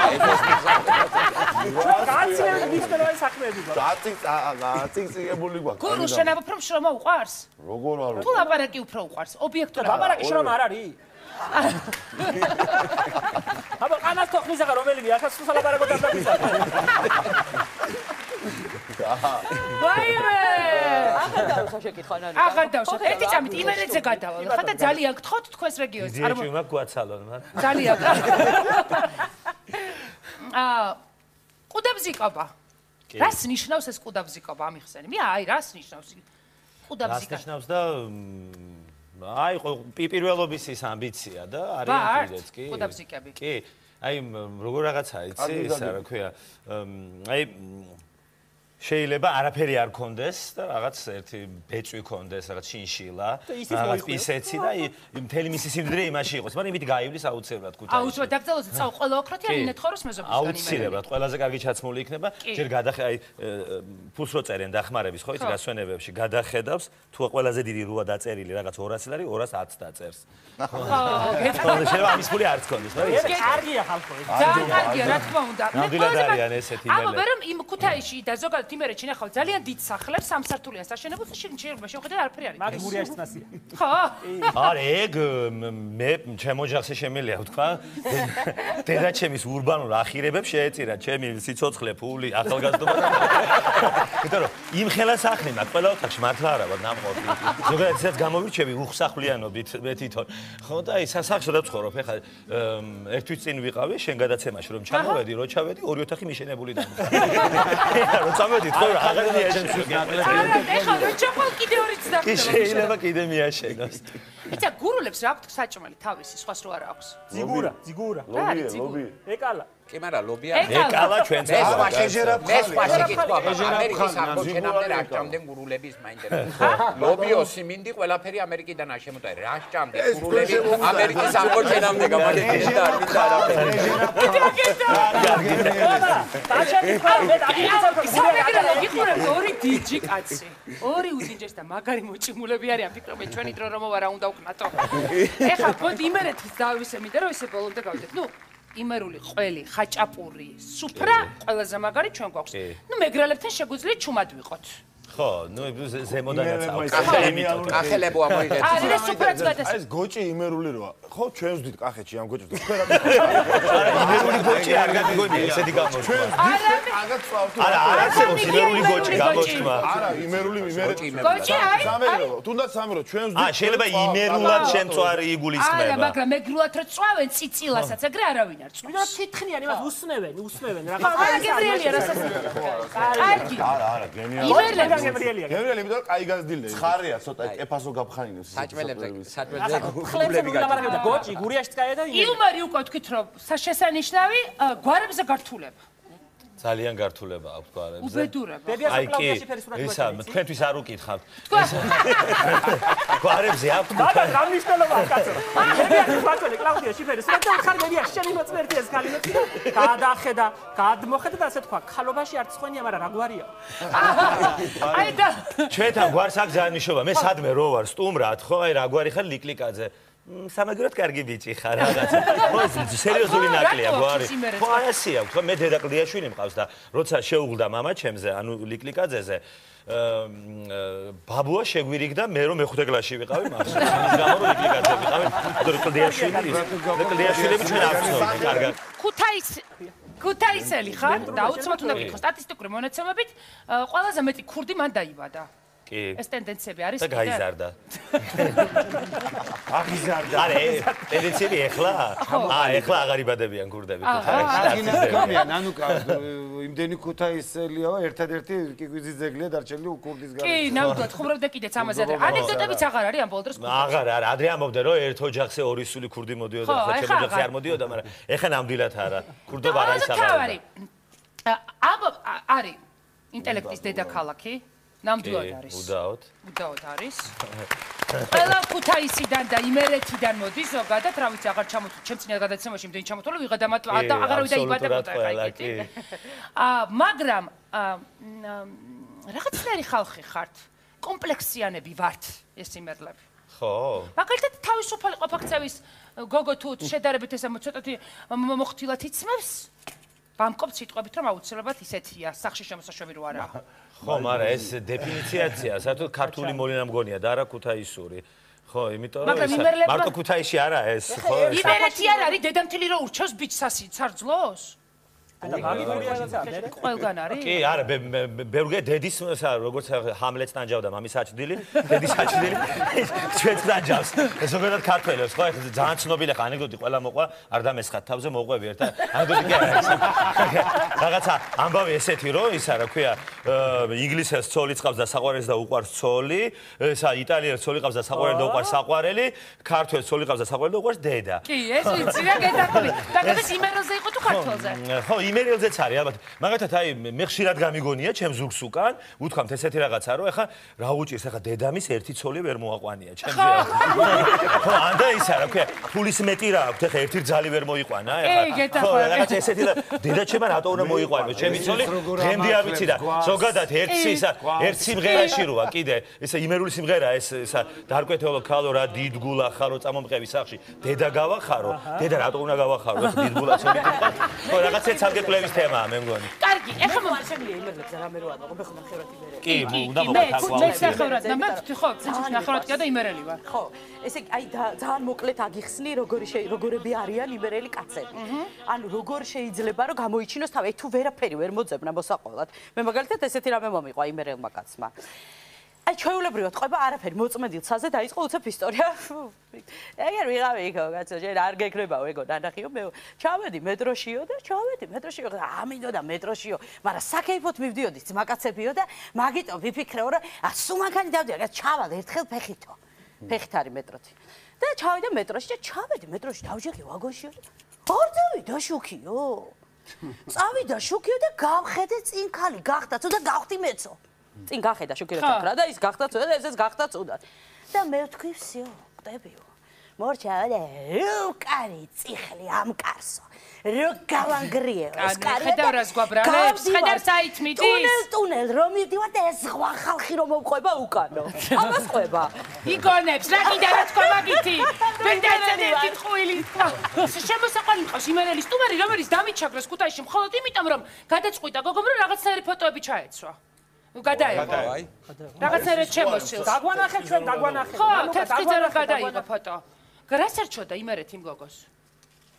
გაცილებით მისტეროი საქმეები გვაქვს. გაწიწიებული გვაქვს. გურუ შენ უფრო შრომა უყვარს? როგორ არ თუ ლაპარაკი უფრო უყვარს, ობიექტურად. ლაპარაკი შრომა არ არის? აბა ყანას თოხმის აღარ რომელიმე ახაც თუ ლაპარაკოთ არ დაგიცავ. ვაიმე! აღარ დავსა შეკითხვა ნანიკა. აღარ დავსა. ერთი წამით იმერეთზე გადავალ. ხა და ძალიან გთხოვთ თქვენს რეგიონს. ძიეჭი მაგ გვაცალონ მან. ძალიან. ყუდაბზიკობა. რას ნიშნავს ეს ყუდაბზიკობა ამიხსენი? მე აი რას ნიშნავს ყუდაბზიკა? რას ნიშნავს და აი პირველობის ის ამბიცია და არიან კიდეც კი. ყუდაბზიკები. კი. აი როგორ რაღაცა იცი, ისა რა ქვია. აი შეიძლება არაფერი არ კონდეს და რაღაც ერთი ბეწვი კონდეს, რაღაც შინშილა, რაღაც პისეცი და მთელი მისი სიმდიდრე იმაში იყოს, მაგრამ იმით გაივლის აუცილებლად ქუთაისში. აუცილებლად დაგძალოს წავა ყველა ოქროთიანი ნეთხოვრის მეზობლისგან. აუცილებლად, ყველაზე კარგი ჩაცმული იქნება, ჯერ აი ფულს რო წერენ დახმარების, ხო იცი გასვენებებში, გადახედავს, თუ ყველაზე დიდი რუა დაწერილი რაღაც 200 ლარი, 210 დაწერს. ხო, შეიძლება ამის ფული არც კონდეს, მაგრამ ეს კარგია ხალხო. ძალიან კარგია, რა თქმა უნდა. ნამდვილად არიან ესეთი მელე. აბა, მაგრამ იმ ქუთაისში და ზოგადად იმერეთში ნახავ ძალიან დიდ სახლებს, სამსართულიან საშენებელს შეიძლება შევხედე არაფერი არის. მაგ გურიაში წნასია. ხო? არა, ეგ მე ჩემ ოჯახზე შემიძლია ვთქვა. დედაჩემის ურბანულ ახირებებს შეეწირა ჩემი სიცოცხლე, ფული, ახალგაზრდობა. იმიტომ რომ იმ ხელა სახლი მაგ ყველა ოთახში მართლა არა ვარ ნამყოფი. ზოგადად ისაც გამოვირჩევი უხსახლიანობით მე თვითონ. ხო და აი სასახლში და ვცხოვრობ. ეხლა ერთ თვის წინ ვიყავი შენ გადაცემაში რომ ჩამოვედი, რო ჩავედი, ორი ოთახი მიშენებული დამხა. რო წამოვედი თქო რა აღარ მიაშენს. არა, ეხლა რო ჩაყოლ კიდე ორიც და. კი შეიძლება კიდე მიაშენოს. იცი გურულებს რა აქვს საჭმელი თავისი, სხვას რო არ აქვს. ძიგურა. ლობი. ეკალა. კი მაგრამ ლობია ეკალა ჩვენც ეს ვაში კითხვა ამერიკის ამბოჩენამდე რა სჭამდნენ გურულების მაინტერესებს ლობიო სიმინდი ყველაფერი ამერიკიდან აშემოდა რა სჭამდნენ გურულები ამერიკის ამბოჩენამდე გამაგებია და არ მინდა არაფერი გიყურებ ორი დიჯი კაცი ორი უძინჯეს და მაგარი მოჭიმულები არიან ფიქრობ მე ჩვენი დრო რომ მოვა რა უნდა უკნატო ეხლა გოდი იმერეთის დავისე მინდა რომ ესე ბოლომდე გავიდეთ ნუ იმერული ყველი, ხაჭაპური, სუფრა, ყველაზე მაგარი ჩვენ გვაქვს. ნუ მეგრელებთან შეგვიძლია ჩუმად ვიყოთ. ხო, ნუ ზემოდანაც აქვს. კახელებო ამოიღეთ. არა, სუფრაც გადას. ეს გოჭი იმერული როა. ხო, ჩვენ ვდით კახეთში ამ გოჭებს. არა, იმერული გოჭი არ გაგიგონია, ესეთი გამოჩნდა. არა, არაცებს იმერული გოჭი გამოჩნდა. არა, იმერული გოჭი არის? თუნდაც სამერო ჩვენ ვდით. შეიძლება იმერულად შემწვარი იგულისხმება. არა, მაგრამ მეგრულად რო წვავენ წიწილასაც, ეგრე არავინ არ წვავს. ვიღაც თითქნიანი მას უსმევენ რაღაც. არა, გებრიელია რასაც. კარგი. არა, გენიალური. იმერლები გებრიელია. გებრიელი იმიტომ კაი გაზრდილი. ცხარია, ცოტა კეფასო გაფხაინებს. საჭმელებზე ხლებზე გულაბარაგებდა გოჭი, გურიაში წაია და იუმორი უკვე თქვით რომ შესანიშნავი გვარებზე გართულება. ძალიან გართულება აქვს გვარებზე. უბედურება. აი კი, ისა თქვენთვის არ უკითხავთ. გვარებზე აქვს. მაგა გამიშნელობა კაცო. მებიას ბატონი კლაუდია შიფერი, სულ ხარ მებიას შენი მოწმერთი ეს ქალი. გადახედა, გადმოხედა და ასე თქვა, ხალობაში არც ხვენია, მაგრამ რა გვარია? აი და ჩვენთან გვარს აქვს ძალიან მნიშვნელობა. მე სადმე რო ვარ სტუმრად, ხო, აი რა გვარი ხარ ლიკლიკაძე. სამაგერად კარგი ბიჭი ხარ რაღაცა. ხო, სერიოზული ნაკლია გვარი. ხო, არასია, ხო, მე დედა კლდიაშვილი მყავს და როცა შეუღლდა მამა ჩემზე, ანუ ლიკლიკაძეზე, ბაბუა შეგვირიგდა მე რომ მეხუთე კლასში ვიყავი მაშინ. ის გამო რომ ლიკლიკაძე ვიყავი, კლდიაშვილები ჩვენ არ ვცნობთ კარგად. ქუთაისელი ხარ და უცბად უნდა გითხო სტატისტიკური მონაცემებით, ყველაზე მეტი ქურდი მან დაიბადა. კი. ეს ტენდენციები არის და გაიზარდა. აღიზარდა. არა, ტენდენციები ეხლა? ეხლა აღარ იბადებიან ქურდები ქუთაისში. გამიან, ანუკა, იმდენი ქუთაისელიაო, ერთადერთი კიგვიზის ძეგლია დარჩენილი ქურდის გარეთ. კი, ნამდვილად ხუმრობდე კიდეც ამაზე. ანეკდოტებიც აღარ არის ამ ბოლო დროს. აღარ, ადრე ამბობდნენ რომ ერთ ოჯახზე ორი სული ქურდი მოდიოდა, ხო, ჩემ ოჯახზე არ მოდიოდა, მაგრამ ეხლა ნამდვილად არა. ქურდობა არ არის აღარ. არის ინტელექტის დედაქალაქი. ნამდვილად არის. უდაოდ არის. ყველა ქუთაისიდან და იმერეთიდან მოდის ზოგადად, რა ვიცი, აღარ ჩამოთვლი, ჩემ წინა გადაცემაში იმდენი ჩამოთვლი, ვიღა და აღარავითარ იბადებოდა ეხლა. მაგრამ რაღაცნაირი ხალხი ხართ, კომპლექსიანები ვართ ეს იმერლები. ხო. მაგალითად თავისუფალი ყოფაქცევის გოგო თუ შედარებით ესე ცოტათი მოხtildeათ იცმევს? ვამკობ სიტყვებით რომ აუცილებლად ისეთია, სახში შემოსაშვები რო არა. ხო, მაგრამ ეს დეფინიციაცია, საერთოდ ქართული მოლინა მგონია და არა ქუთაისური. ხო, იმიტომ რომ მარტო ქუთაისში არა ეს, ხო? იმერეთი არ არის დედამთილი რო ურჩევს ბიჭს სარძლოს? ყველგან არის? კი, არა, ბევრგე დედის, როგორც ჰამლეტს ნაჯავდა მამის საჭდილი, დედის საჭდილი, ჩვენც ნაჯავს. ზოგადად ქართველებს, ხო, ეხლა ძალიან ცნობილი ხა ანეკდოტი ყველა მოყვა, არ დამესხათ თავზე მოყვები ერთ და ანეკდოტი კი არა ეს. რაღაცა ამბავი ესეთი რომ ისა რა ქვია, ინგლისელს ცოლი წავს და საყვარელს და უყვარს ცოლი, ესა იტალიელს ცოლი ყავს და საყვარელი და უყვარს საყვარელი, ქართველს ცოლი ყავს და საყვარელი და უყვარს დედა. კი, ეს ვიცი რა გეტყვი. და ეს იმერელზე იყო თუ ქართველზე? ხო, იმერელზეც არის ალბათ. მაგათაც აი მე ხშირად გამიგონია ჩემ ზურგს უკან, უთქვამთ ესეთი რაღაცა რომ ეხა რა უჭირს ეხა დედამის ერთი ცოლი ვერ მოაყვანია ჩემზე. ხო, ანდა ისა რა ქვია, ფულის მეტი რა აქვს ეხა ერთი ძალი ვერ მოიყვანა ეხა. ხო, რაღაცა ესეთი და დედა ჩემა რატო უნდა მოიყვანოს ჩემი ცოლი? დღემდე არ ვიცი და ზოგადად ერთ სიმღერაში როა კიდე ესა იმერული სიმღერა ეს ესა დარკვეთეულო ქალო რა დიდგულა ხარო წამომყევი სახში დედა გავახარო, დედა რატო უნდა გავახარო ეხა დიდგულა ცოლი თქვა. ხო, რაღაცა კვლევის თემაა მე მგონი. კარგი, ეხლა არ შეგვიძლია იმერლებს რამე რო აწყო, მე ხომ ნახევრად იმერელი. კი, უნდა მოგაკავო. მე ნახევრად, მე ხო, ნახევრად კი და იმერელი ვარ. ხო, ესე აი ძალიან მოკლედ აგიხსნი როგორები არიან იმერელი კაცები. ანუ როგორ შეიძლება რომ გამოიჩინოს თავი, თუ ვერაფერი ვერ მოძებნა მოსაყოლად. მე მაგალითად ესეთი რამე მომიყვა იმერელმა კაცმა. აი ჩვეულებრივად ყובה არაფერი მოწმედილცაზე დაიწყო უცებ ისტორია. ეგერ ვიღავი იქო კაცო, ჯერ არ გეკრებაო ეგო ნანახიო მე ჩავედი მეტროშიო და ამინდო და მეტროშიო, მაგრამ საკეიფოთ მივდიოდი ძმაკაცებიო და მაგიტომ ვიფიქრეო რომ სუმანქანი დავდია, ჩავალ ერთხელ ფეხითო. ფეხით არის მეტროთი. და ჩავედი მეტროში და ჩავედი მეტროში დავჯეყი ვაგონშიო და არ დავიდა შუქიო. წავიდა შუქიო და გავხედე წინ ქალი გახდა ცუდა გავხდი მეცო. წინ გახედა შუქი რა თქმა და ის გახდა ცუდა და ესეც გახდა ცუდა. და მე ვთქვი всё, ყდებიო. მორჩა და უკარი წიხლი ამ კარსო. რო გავანგრიე ეს კარი. ხედავ რას გვაბრალებს, ხედავ საით მიდის? ტუნელ რომ მივდივარ და ეს სხვა ხალხი რომ მოვყვება უკანო. ამას ყვება. იგონებს, რა კიდე რა თქვა მაგითი? ბენდაცად ერთი ტყუილი. შემოსაყვანი მყავს იმერელი სტუმარი, რომელიც დამიჩაგრეს ქუთაისში მხოლოდ იმიტომ რომ გადაწყვიტა გოგომ რომ რაღაცნაირი ფოტოები ჩაეცვა. გადაიღო. რაღაცნაირად შემოსილს. დაგვანახეთ ჩვენ, დაგვანახეთ. ხო, თეთრიძე რომ გადაიღო ფოტო. რას ერჩოდა იმერეთ იმ გოგოს?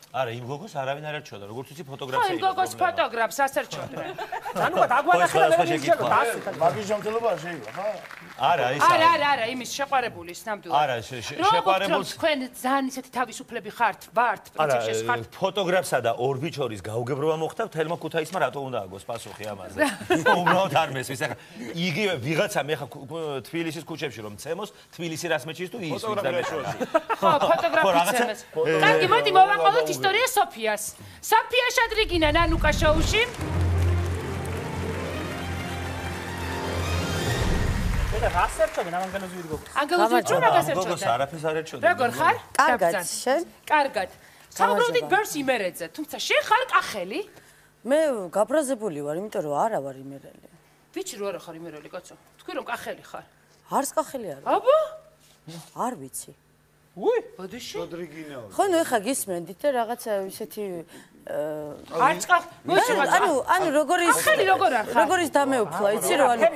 არა, იმ გოგოს არავინ არ ერჩოდა, როგორც ვიცი ფოტოგრაფია. ხო, იმ გოგოს ფოტოგრაფს ასერჩოდნენ. ანუ დაგვანახეთ და ვერ მიშელო დასით. მაგის ჯანმრთელობა შეიძლება, ხო? არა, ის არა, იმის შეყვარებულის ნამდვილად. არა, შეყვარებულს თქვენ ძალიან ისეთი თავისუფლები ხართ, ვართ, პრინციპში ხართ. ფოტოგრაფსა და ორბიჩორის გაუგებრობა მოხდა, თელმა ქუთაისმა რატო უნდა აგოს პასუხი ამაზე? უბრალოდ არ მესმის. ახლა იგივე ვიღაცამ ახლა თბილისის ქუჩებში რომ ცემოს, თბილისი რას მეჩის თუ ის ფოტოგრაფიაში. ხო, ფოტოგრაფია ცემოს. კარგი, მოდი მოვაყოლოთ ისტორია სოფიას. სოფია შადრიგინა ნანუკა შოუში. და რას ერჩოდა ნამანგანოზი ვირგოგოს? ანგელოზი რა გასერჩოდა? გოგოს არაფერს არ ერჩოდა. როგორ ხარ? კარგად, შენ? კარგად. საუბრობდით ბერს იმერეთზე, თუმცა შენ ხარ კახელი? მე გაბრაზებული ვარ, იმიტომ რომ არა ვარ იმერელი. ვიცი რომ არა ხარ იმერელი, კაცო. თქვი რომ კახელი ხარ. არც კახელი არა. აბა? არ ვიცი. უი, ბოდიში? შადრიგინაო. ხო, ნუ ეხა გისმენდით და რაღაცა ისეთი არც ანუ როგორ ის დამეუფლა, იცი რომ ანუ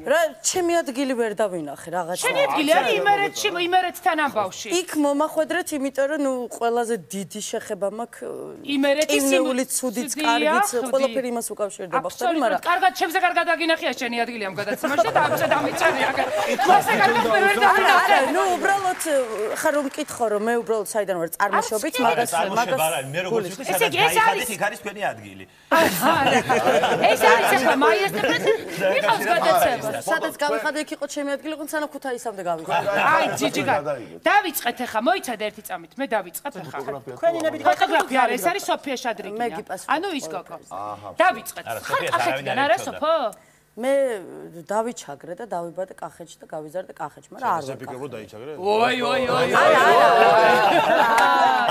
რა ჩემი ადგილი ვერ დავინახე რაღაცა. შენი ადგილი არის იმერეთში, იმერეთთან ამბავში. იქ მომახვედრეთ, იმიტომ რომ ნუ ყველაზე დიდი შეხება მაქვს იმერეთის იმეული ცუდიც, კარგიც, ყველაფერი იმას უკავშირდება, ხტები, მაგრამ კარგად, ჩემზე კარგად აგინახია შენი ადგილი ამ გადაცემაში და ამზე დამიწერე აქ. მასე კარგად ვერ დავინახე. არა, ნუ უბრალოდ ხარ რომ მკითხო რომ მე უბრალოდ საიდან ვარ წარმოშობით, მაგას მე როგორც ვთქვი, სადაც ხადით იქ არის თქვენი ადგილი. ეს არის ახლა მაიასტრებს მიყავს გადაცემა. სადაც გავიხადე იქ იყო ჩემი ადგილი, ყუნ სანამ ქუთაისამდე გავიხადე. აი, ჯიჯიგა. დავიწყეთ ახლა, მოიცადე ერთი წამით, მე დავიწყებ ახლა. თქვენი ნებით ფოტოგრაფია არის, ეს სოფია შადრიგინა. ანუ ის გოგო. დავიწყეთ. ხარ კახეთიდან არა სოფო? მე დავიჩაგრე და დავიბადე კახეთში და გავიზარდე კახეთში, მაგრამ არ ვარ. შევფიქრებო დაიჩაგრე? ოი.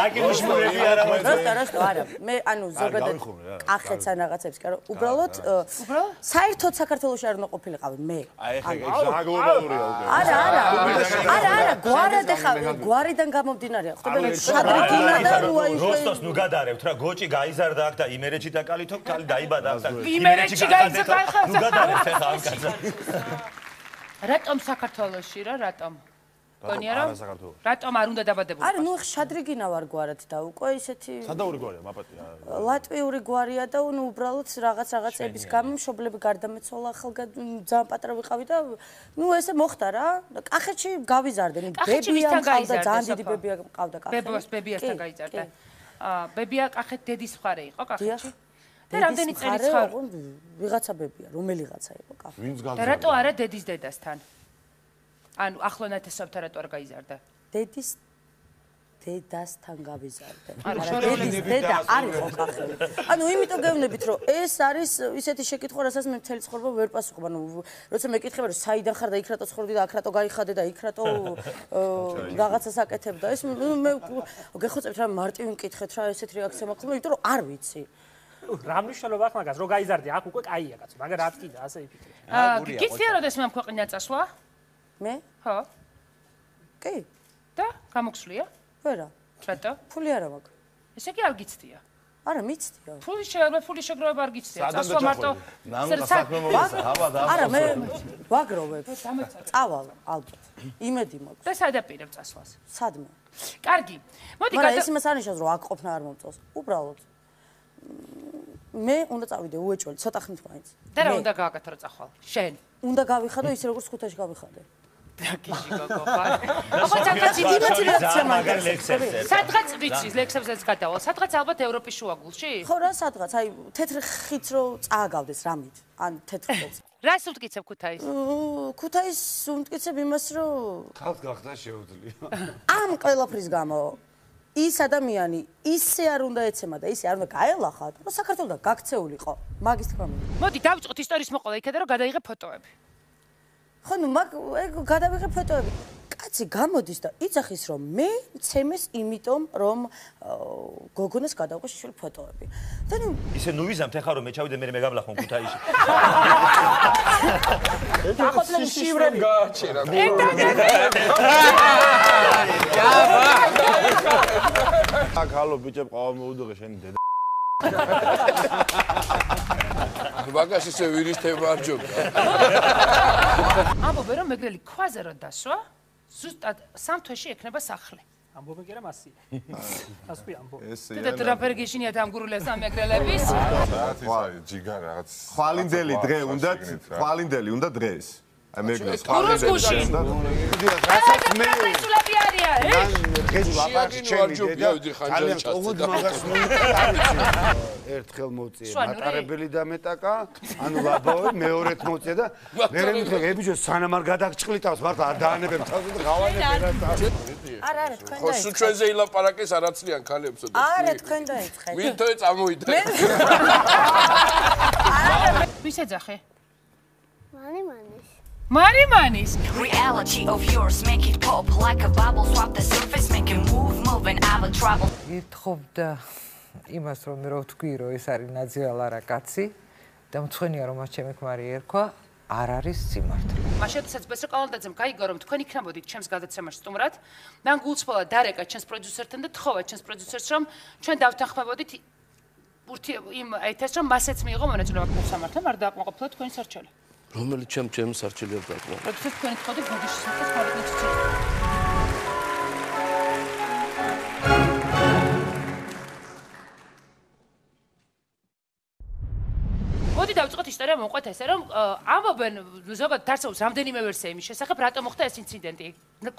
აკი მშმურები არა მოიწევს. რასტო არა. მე ანუ ზოგადად კახეთს ან რაღაცებს კი არა, უბრალოდ საერთოდ საქართველოში არ უნდა ყოფილიყავი მე. აი ხა გლობალურია უკვე. არა, გვარად ხა გვარიდან გამომდინარე. ხტები შადრიგინა და რუაი. როსტოს ნუ გადარევთ რა, გოჭი გაიზარდა აქ და იმერეთში დაკალითო, ქალი დაიბადა აქ და იმერეთში გაიზარდა ხა. ნუ გადარევთ ხა ამ კაცს. რატომ საქართველოში რა, რატომ? გონია რომ? რატომ არ უნდა დაბადებულიყო? არა, ნუ შადრიგინა ვარ გვარად და უკვე ისეთი სადაური გვარია, მაპატია. ლატვიური გვარია და ნუ უბრალოდ რაღაცების გამო მშობლები გარდამეცვალა, ძალიან პატარა ვიყავი და ნუ ესე მოხდა რა. კახეთში გავიზარდე, ნუ ბებია მყავდა, ძალიან დიდი ბებია მყავდა კახეთში. ბებიასთან გაიზარდა. ბებია კახეთ დედის მხარე იყო კახეთში. და რამდენი წელი ხარ? ვიღაცა ბებია, რომელიღაცა იყო კახეთში. ვინც გაგზავნა? და რატო არა დედის დედასთან? ანუ ახლონათესობთან რატო არ გაიზარდა? დედის დედასთან გავიზარდე. არა, დედის დედა არ იყო კახელი. ანუ იმიტომ გეუბნებით, რომ ეს არის ისეთი შეკითხვა, რასაც მე მთელი ცხოვრება ვერ პასუხობ. ანუ როცა მეკითხება, რომ საიდან ხარ და იქ რატო ცხოვრდი და აქ რატო გაიხადე და იქ რატო რაღაცას აკეთებ და ეს მე გეხოცებთ რა მარტივი მკითხეთ რა ესეთ რეაქცია მაქვს, იმიტომ რომ არ ვიცი. რა მნიშვნელობა აქვს მაგას, რომ გაიზარდე აქ უკვე კაია კაცო, მაგრამ რა თქიდა, ასე იფიქრე. გიცია როდეს მე ამ ქვეყნიდან წასვლა? მე? ხო. კი. და გამოგსვლია? ვერა. რატო? ფული არა მაქვს. ესე კი არ გიცდია. არა, მიცდია. ფული შეგროვება არ გიცდია. წასვლა მარტო არა, მე ვაგროვებ. წავალ ალბათ. იმედი მაქვს. და სადაპირებ წასვლას? სადმე? კარგი. მოდი მაგრამ ეს იმას არნიშნავს, რომ აქ ყოფნა არ მომწონს. უბრალოდ მე უნდა წავიდე უეჭველი, ცოტა ხნით მაინც. და რა უნდა გააკეთო რა წახვალ? შენ. უნდა გავიხადო ისე როგორც ხუთაში გავიხადე. დაგიჟი გოგო ხარ. ახლა სადღაც იმათი რეაქცია მაგას. სადღაც ვიცი, ლექსებზეც გადავალ. სადღაც ალბათ ევროპის შუაგულში? ხო რა, სადღაც, აი თეთრ ხიდს რო წააგავდეს რამით, ან თეთრ ხიდს. რას უთკიცებ ქუთაის? ქუთაის უთკიცებ იმას, რომ ხალხს გახდა შეუძლია. ამ ყველაფრის გამო ის ადამიანი ისე არ უნდა ეცემა და ისე არ უნდა გაელახა, რომ საქართველოს გაქცეულიყო. მაგის თქმა მინდა. მოდი დავიწყოთ ისტორიის მოყოლა იქიდან რომ გადაიღე ფოტოები. ხო, ნუ ეგ გადავიღე ფოტოები. კაცი გამოდის და იცახის რომ მე ცემეს იმიტომ რომ გოგონას გადავყო შეშული ფოტოები. და ნუ ისე ნუ ვიზამთ ახლა რომ მე ჩავიდე მე გაბლახო ქუთაისში. ახლა შივრები გააჩერა. აქ ჰალო ბიჭებ ყავა მოუდღე შენი დედა. მაგას ისე ვირისთება არ ჯობდა. ამბობენ რომ მეგრელი ქვაზე რო დასვა, ზუსტად 3 თვეში ექნება სახლი. ამბობენ კი რა მასია. ასვი ამბობენ. და ტრაპერგიშინია დამგურულეს ამ მეგრელების. ჯიგარ რაღაც. ხვალინდელი დღე უნდა, ხვალინდელი უნდა დღეს. აი მეგრელს ხვალინდელი. რასაც მე ისულები არიან, დღეს ლაპარაკი ჩემი დედა ძალიან უღუდ მაგას მოიწევს. ერთხელ მოწია მატარებელი და მეტაკა, ანუ ლაბავი მეორედ მოწია და მერე მითხე ებიჯო სანამ არ გადაგჭყლიტავს მართლა არ დაანებებ თავს და გავანებებ რა. არა, თქვენ ხო, სულ ჩვენზე ილაპარაკეს არაცლიან ქალებსო და არა, თქვენ დაიწყეთ. ვითო წამოვიდა. ვის ეძახე? მანიმანის. Marimanis. Reality of yours make it pop like a bubble, swap the surface, make it move and have a trouble. ეთხოვდა იმას რომ მე რო ვთქვი რომ ეს არის ნაძიალა კაცი და მწვენია რომ მას ჩემი ქმარი ერქვა არ არის სიმართლე. მაშინ შესაძლოა ბესრო კალანდაძემ გაიგო რომ თქვენ იქნებოდით ჩემს გადაცემაში სტუმრად. მან გულწრფელა დარეკა ჩემს პროდიუსერთან და თხოვა ჩემს პროდიუსერს რომ ჩვენ დავთანხმებოდით იმ ეთეს რომ მასეც მიიღო მონაწილეობა სამართლე, არ დააკმაყოფილა თქვენი სარჩელი. რომელიც ჩემს სარჩელი არ დააკმაყოფილა. როდესაც თქვენი თხოვდით ბოდიშის სახეს ხალხის ცდილს. მოდი დავიწყოთ ისტორია მომყვეთ ესე რომ ამბობენ ზოგადად არსებობს რამდენიმე ვერსია იმის შესახებ რატომ მოხდა ეს ინციდენტი.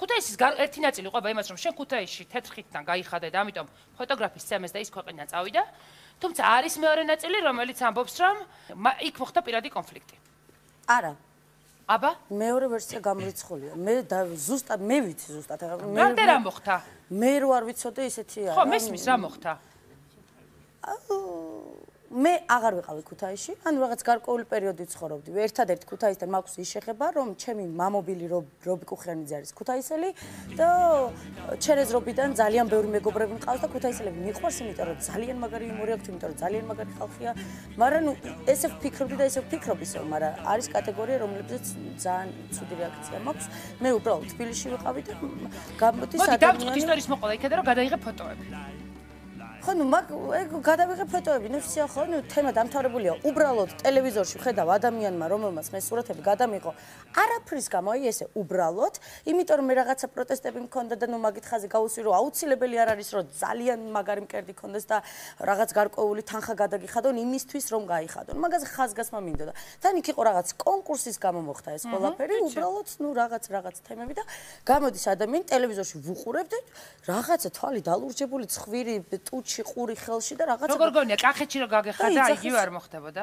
ქუთაისის ერთი ნაწილი ყვება იმას რომ შენ ქუთაისში თეთრ ხიდთან გაიხადე და ამიტომ ფოტოგრაფის ცემეს და ის ქვეყნიდან წავიდა. თუმცა არის მეორე ნაწილი რომელიც ამბობს რომ იქ მოხდა პირადი კონფლიქტი. არა. აბა? მეორე ვერსია გამორიცხულია. მე ზუსტად მე ვიცი ზუსტად. რამდენ რა მოხდა? მე რო არ ვიცოდე ისეთი არა. ხო, მესმის რა მოხდა? მე აღარ ვიყავი ქუთაისში, ანუ რაღაც გარკვეული პერიოდი ცხოვრობდი. ერთადერთ ქუთაისთან მაქვს ის შეხება, რომ ჩემი მამობილი რობი კუხრიანიძე არის ქუთაისელი და ჩერეზრობიდან ძალიან ბევრი მეგობრები მყავს და ქუთაისელები მიყვარს, იმიტომ რომ ძალიან მაგარი იუმორი აქვს, იმიტომ რომ ძალიან მაგარი ხალხია. მაგრამ ნუ ესე ვფიქრობდი და ესე ვფიქრობ ისევ, მაგრამ არის კატეგორია, რომლებზეც ძალიან ცუდი რეაქცია მაქვს. მე უბრალოდ თბილისში ვიყავი და გამოდის ადამიანი. მოდი დავწყოთ ისტორიის მოყოლა იქიდან რომ გადაიღე ფოტოები. ხო, ნუ ეგ გადავიღე ფოტოები, ნუ ვსია ხო, ნუ თემა დამთავრებულია. უბრალოდ ტელევიზორში ხედავ ადამიანმა, რომელმაც მე სურათები გადამიღო, არაფრის გამო, აი ესე უბრალოდ, იმიტომ რომ მე რაღაცა პროტესტები მქონდა და ნუ მაგით ხაზი გავუსვი, რომ აუცილებელი არ არის, რომ ძალიან მაგარი მკერდი ქონდეს და რაღაც გარკვეული თანხა გადაგიხადონ იმისთვის, რომ გაიხადონ. მაგაზე ხაზგასმა მინდოდა. თან იქ იყო რაღაც კონკურსის გამო მოხდა ეს ყველაფერი, უბრალოდ ნუ რაღაც თემები და გამოდის ადამიანი ტელევიზორში ვუყურებ და რაღაცა თვალი დალურჯებული ცხვირი ტუჩი ყური ხელში და რაღაცა როგორ გონია კახეთში რომ გაგეხადა იგივე არ მოხდებოდა?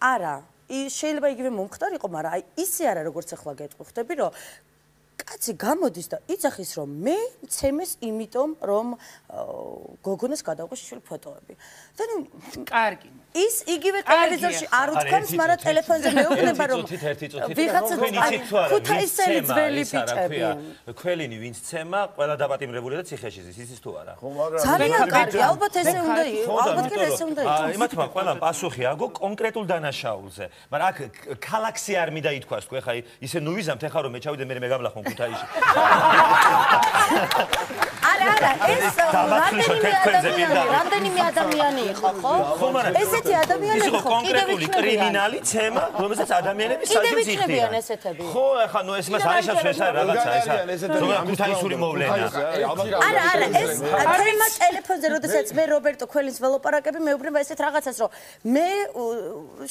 არა, შეიძლება იგივე მომხდარიყო, მაგრამ აი ისე არა როგორც ახლა გეტყვი, რომ კაცი გამოდის და იძახის რომ მე მცემეს იმიტომ რომ გოგონას გადავყო შიშველი ფოტოები. და ნუ კარგი. ის იგივე ტელევიზორში არ უთქვამს, მაგრამ ტელეფონზე მეუბნება რომ ვიღაცა ქუთაისელი ძველი ბიჭები. ქველინი ვინც ცემა, ყველა დაპატიმრებულია და ციხეში ზის, იცის თუ არა? ძალიან კარგი, ალბათ ესე უნდა იყოს, ალბათ კი ესე უნდა იყოს. იმათმა ყველამ პასუხი აგო კონკრეტულ დანაშაულზე. მაგრამ აქ ქალაქსი არ მინდა ითქვას თქვენ, ხა ისე ნუ ვიზამთ ეხა რომ მე ჩავიდე მე გამლახო ქუთაისში. არა, ეს რამდენიმე ადამიანი იყო, ხო? ესეთი ადამიანი იყო კონკრეტული კრიმინალი ცემა, რომელსაც ადამიანები საჯებს იხდიან. ხო, ახლა ნუ ეს მას არის ეს რაღაცა ესა. ზოგადად ქუთაისური მოვლენა. არა, ეს თემა ტელეფონზე, როდესაც მე რობერტო ქველინს ველოპარაკები, მეუბნება ესეთ რაღაცას, რომ მე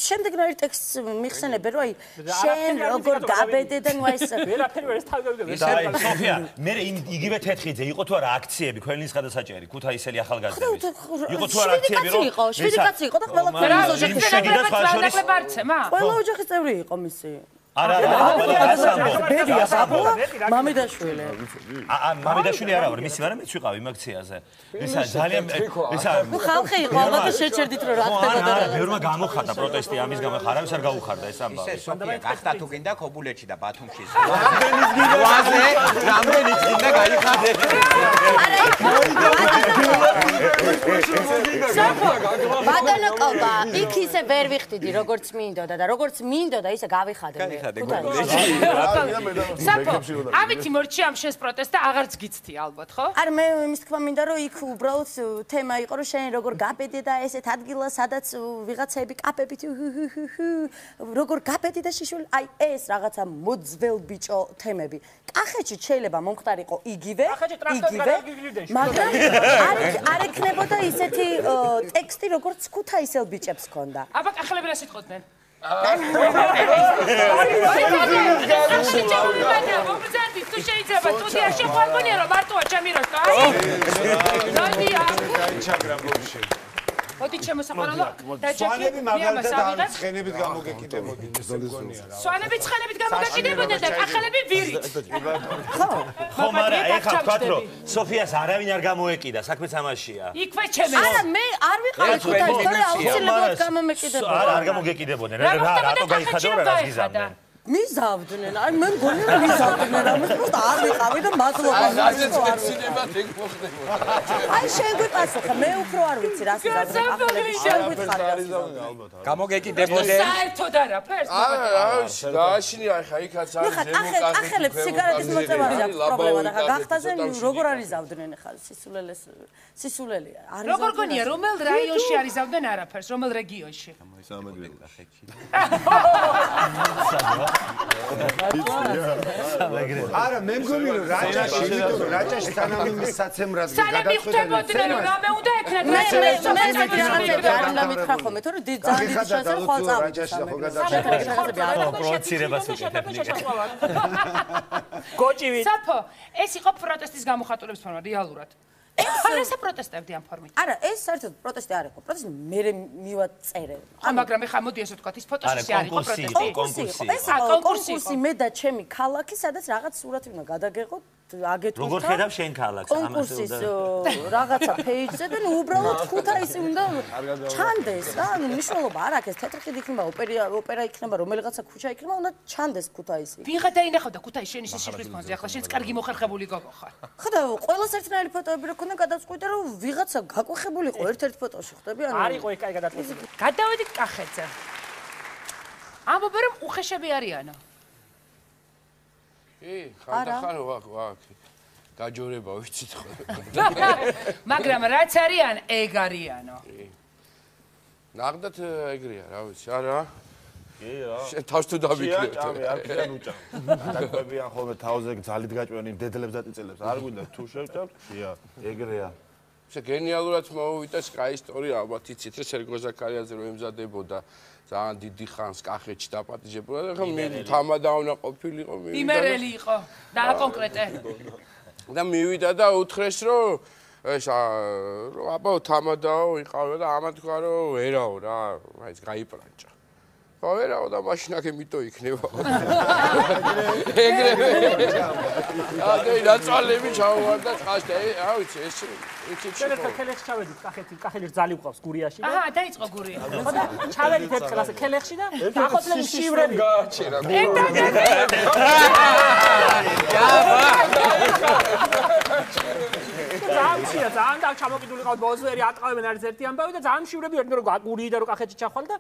შემდეგნაირი ტექსტს მიხსენებე, რომ აი შენ როგორ გაბედე და ნუ ეს ვერაფერი ვერ ეს თავგებდები. სოფია, მე იგივე თეთხიძე იყო თუ არა აქციები ქველინის გადასაჭერი ქუთაისელი ახალგაზრდების. იყო თუ არა აქციები რომ შვიდი კაცი იყო და ყველა ოჯახის ყველა ოჯახის წევრი იყო მისი. არა, ბებია საბოა, მამიდაშვილი. მამიდაშვილი არა ვარ, მისი ვარ, მეც ვიყავ იმ აქციაზე. ისა ძალიან ნუ ხალხი იყო, ალბათ შეჩერდით რომ რა ხდებოდა. არა, ბევრმა გამოხატა პროტესტი ამის გამო, არავის არ გაუხარდა ეს ამბავი. ისე სოფია, გახდა თუ გინდა ქობულეთში და ბათუმში. რამდენის გინდა გაიხადე. ბატონო კობა, იქ ისე ვერ ვიხდიდი, როგორც მინდოდა და როგორც მინდოდა, ისე გავიხადე მე. საფო, ამით მორჩი ამ შენს პროტესტს და აღარც გიცთი ალბათ, ხო? არა, მე იმის თქვა მინდა რომ იქ უბრალოდ თემა იყო რომ შენ როგორ გაბედე და ესეთ ადგილას სადაც ვიღაცები კაპებით როგორ გაბედე და შიშველი აი ეს რაღაცა მოძველ ბიჭო თემები. კახეთში შეიძლება მომხდარიყო იგივე, მაგრამ არ ექნებოდა ისეთი ტექსტი როგორც ქუთაისელ ბიჭებს ჰქონდა. აბა კახელები რა სიტყვოდნენ? თუ შეიძლება თუთი არ შეყვარგონია რომ მარტოა ჩემი როსტო აი მოდი ჩემო საყვარელო და სვანები მაგალითად ცხენებით გამოგეკიდებოდნენ ესე მგონია რა სვანები ცხენებით გამოგეკიდებოდნენ და კახელები ვირით ხო მაგრამ ეხლა ვთქვათ რომ სოფიას არავინ არ გამოეკიდა საქმეც ამაშია იქვე ჩემი არა მე არ ვიყავი ქუთაისში თორე აუცილებლად გამომეკიდებოდა არა არ გამოგეკიდებოდნენ რა რატო გაიხადა რა რას გიზამდნენ მიზავდნენ აი მე მგონია რომ მიზავდნენ ამას просто არ ვიყავი და მადლობა აი შენ გვიპასუხე მე უფრო არ ვიცი რა სიზავდნენ ახალები შენ გვითხარი გამოგეკიდებოდნენ საერთოდ არაფერს გააშინია ხა იქაც არის ზემო ახალებს სიგარეტის მოწევაზე აქვს პრობლემა და ხა გახტაზე როგორ არის ზავდნენ ხა სისულელია არის როგორ გონია რომელ რაიონში არის ზავდნენ არაფერს რომელ რეგიონში არა მე მგონი რომ რაჭაში იმიტომ რომ რაჭაში სანამ იმის საცემრად გადაწყვეტენ რომ რამე უნდა ეკნათ მე რაღაცები არ უნდა მითხრა ხოლმე თორე ძალიან დიდი შანსია რომ ხვალ რაჭაში ხო გადაწყვეტენ პროვოცირებას უკეთებდი გოჭივით საფო ეს იყო პროტესტის გამოხატულების ფორმა რეალურად ეს პროტესტებდი ამ ფორმით. არა, ეს საერთოდ პროტესტი არ იყო. პროტესტი მე მივაწერე. მაგრამ ეხლა მოდი ესე ვთქვათ, ის ფოტოშოპი არ იყო პროტესტი. კონკურსი. ეს იყო კონკურსი მე და ჩემი ქალაქი, სადაც რაღაც სურათი უნდა გადაგეღო აგეთქვით როგორ ხედავ შენ ქალაქს კონკურსის რაღაცა page-ზე და უბრალოდ ქუთაისი უნდა ჩანდეს რა ანუ მნიშვნელობა არ აქვს ეს თეთრი ხიდი იქნება ოპერა იქნება რომელიღაცა ქუჩა იქნება უნდა ჩანდეს ქუთაისი ვიღა დაინახავდა ქუთაისში შენ ისე შეხლის ფონზე ახლა შენც კარგი მოხერხებული გოგო ხარ ხოდა ყველას ერთნაირი ფოტოები რო ქონდა გადაწყვიტე რომ ვიღაცა გაკვეხებულიყო ერთ-ერთ ფოტოში ხდები ანუ არ იყო ეს კაი გადაწყვეტილი გადავედით კახეთზე ამბობენ რომ უხეშები არიანო ხანდახან ვაკ გაჯორება ვიცით ხო მაგრამ რაც არიან ეგ არიანო ნახდათ ეგრეა რა ვიცი არა კი რა შენ თავს თუ დავიქნევ ჭამი არ ქიან უჭამ დაკვებიან ხოლმე თავზე ძალით გაჭვენი დედლებს დაწიწელებს არ გვინდა თუ შევჭამ შია ეგრეა შე გენიალურად მოვიდა Sky Story ალბათ იცით რა სერგო ზაქარიაძე რომ ემზადებოდა ძალიან დიდი ხანს კახეთში დაპატიჟებოდა და ხა მე თამადავნა ყოფილიყო მე იმერელი იყო და კონკრეტე და მივიდა და უთხრეს რომ ეს აბა თამადაო იყავდა და ამათ თქვა რომ ვერაო რა აი ეს გაიპრანჭა ხო ვერაო და მაშინ აქ მიტო იქნება ეგრევე აი რაცვალები ჩავვარდა წყალში და რა ვიცი ეს შენ ერთ კელეხში ჩავედით კახეთი ძალი უყავს გურიაში და აჰა დაიწყო გურია ხო და ჩავედით ერთ კლასზე კელეხში და დაახოთლები შივრები გააჩერა ძალიან და ჩამოკიდულიყავთ ბოზვერი ატყავებენ არის ერთი ამბავი და ძალიან შივრები ერთნაირ რომ გური და რომ კახეთში ჩახვალ და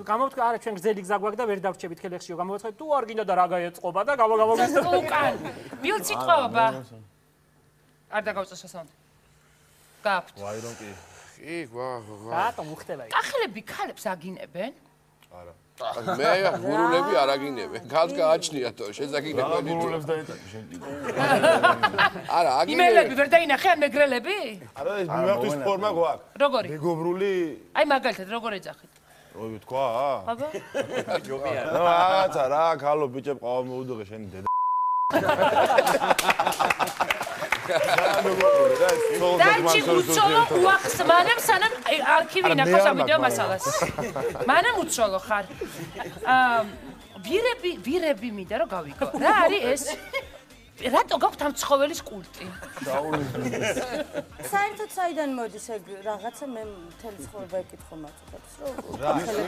გამოვთქვა არა ჩვენ გზელი გზა გვაქვს და ვერ დავრჩებით კელეხშიო გამოვაცხადეთ თუ არ გინდა და რა გაეწყობა და გამოგისწრებთ უკან ბილც იწყობა არ დაგავწესასავთ გააქვთ ვაი რომ კი ვა რატომ უხდება ის კახელები ქალებს აგინებენ არა მე გურულები არ აგინებენ ქალს გააჩნიათო შეზაგინებენ გურულებს დაიტაკი შენ კიდე არა აგინებენ იმელები ვერ დაინახე ან მეგრელები არა ეს მიმართვის ფორმა გვაქვს როგორი მეგობრული აი მაგალითად როგორ ეძახით როი თქვა აბა ჯობია რაღაცა რა ქალო ბიჭებ ყავა მოუდოღე შენი დედა დაიჭი უცოლო უახსმანებ სანამ არქივი ინახავს ამ ვიდეო მასალას მანამ უცოლო ხარ ვირები მინდა რომ გავიგო რა არის ეს რატო გაქვთ ამ ცხოველის კულტი საერთოდ საიდან მოდის ეგ რაღაცა მე მთელი ცხოვრება ეკითხო მაწუხებს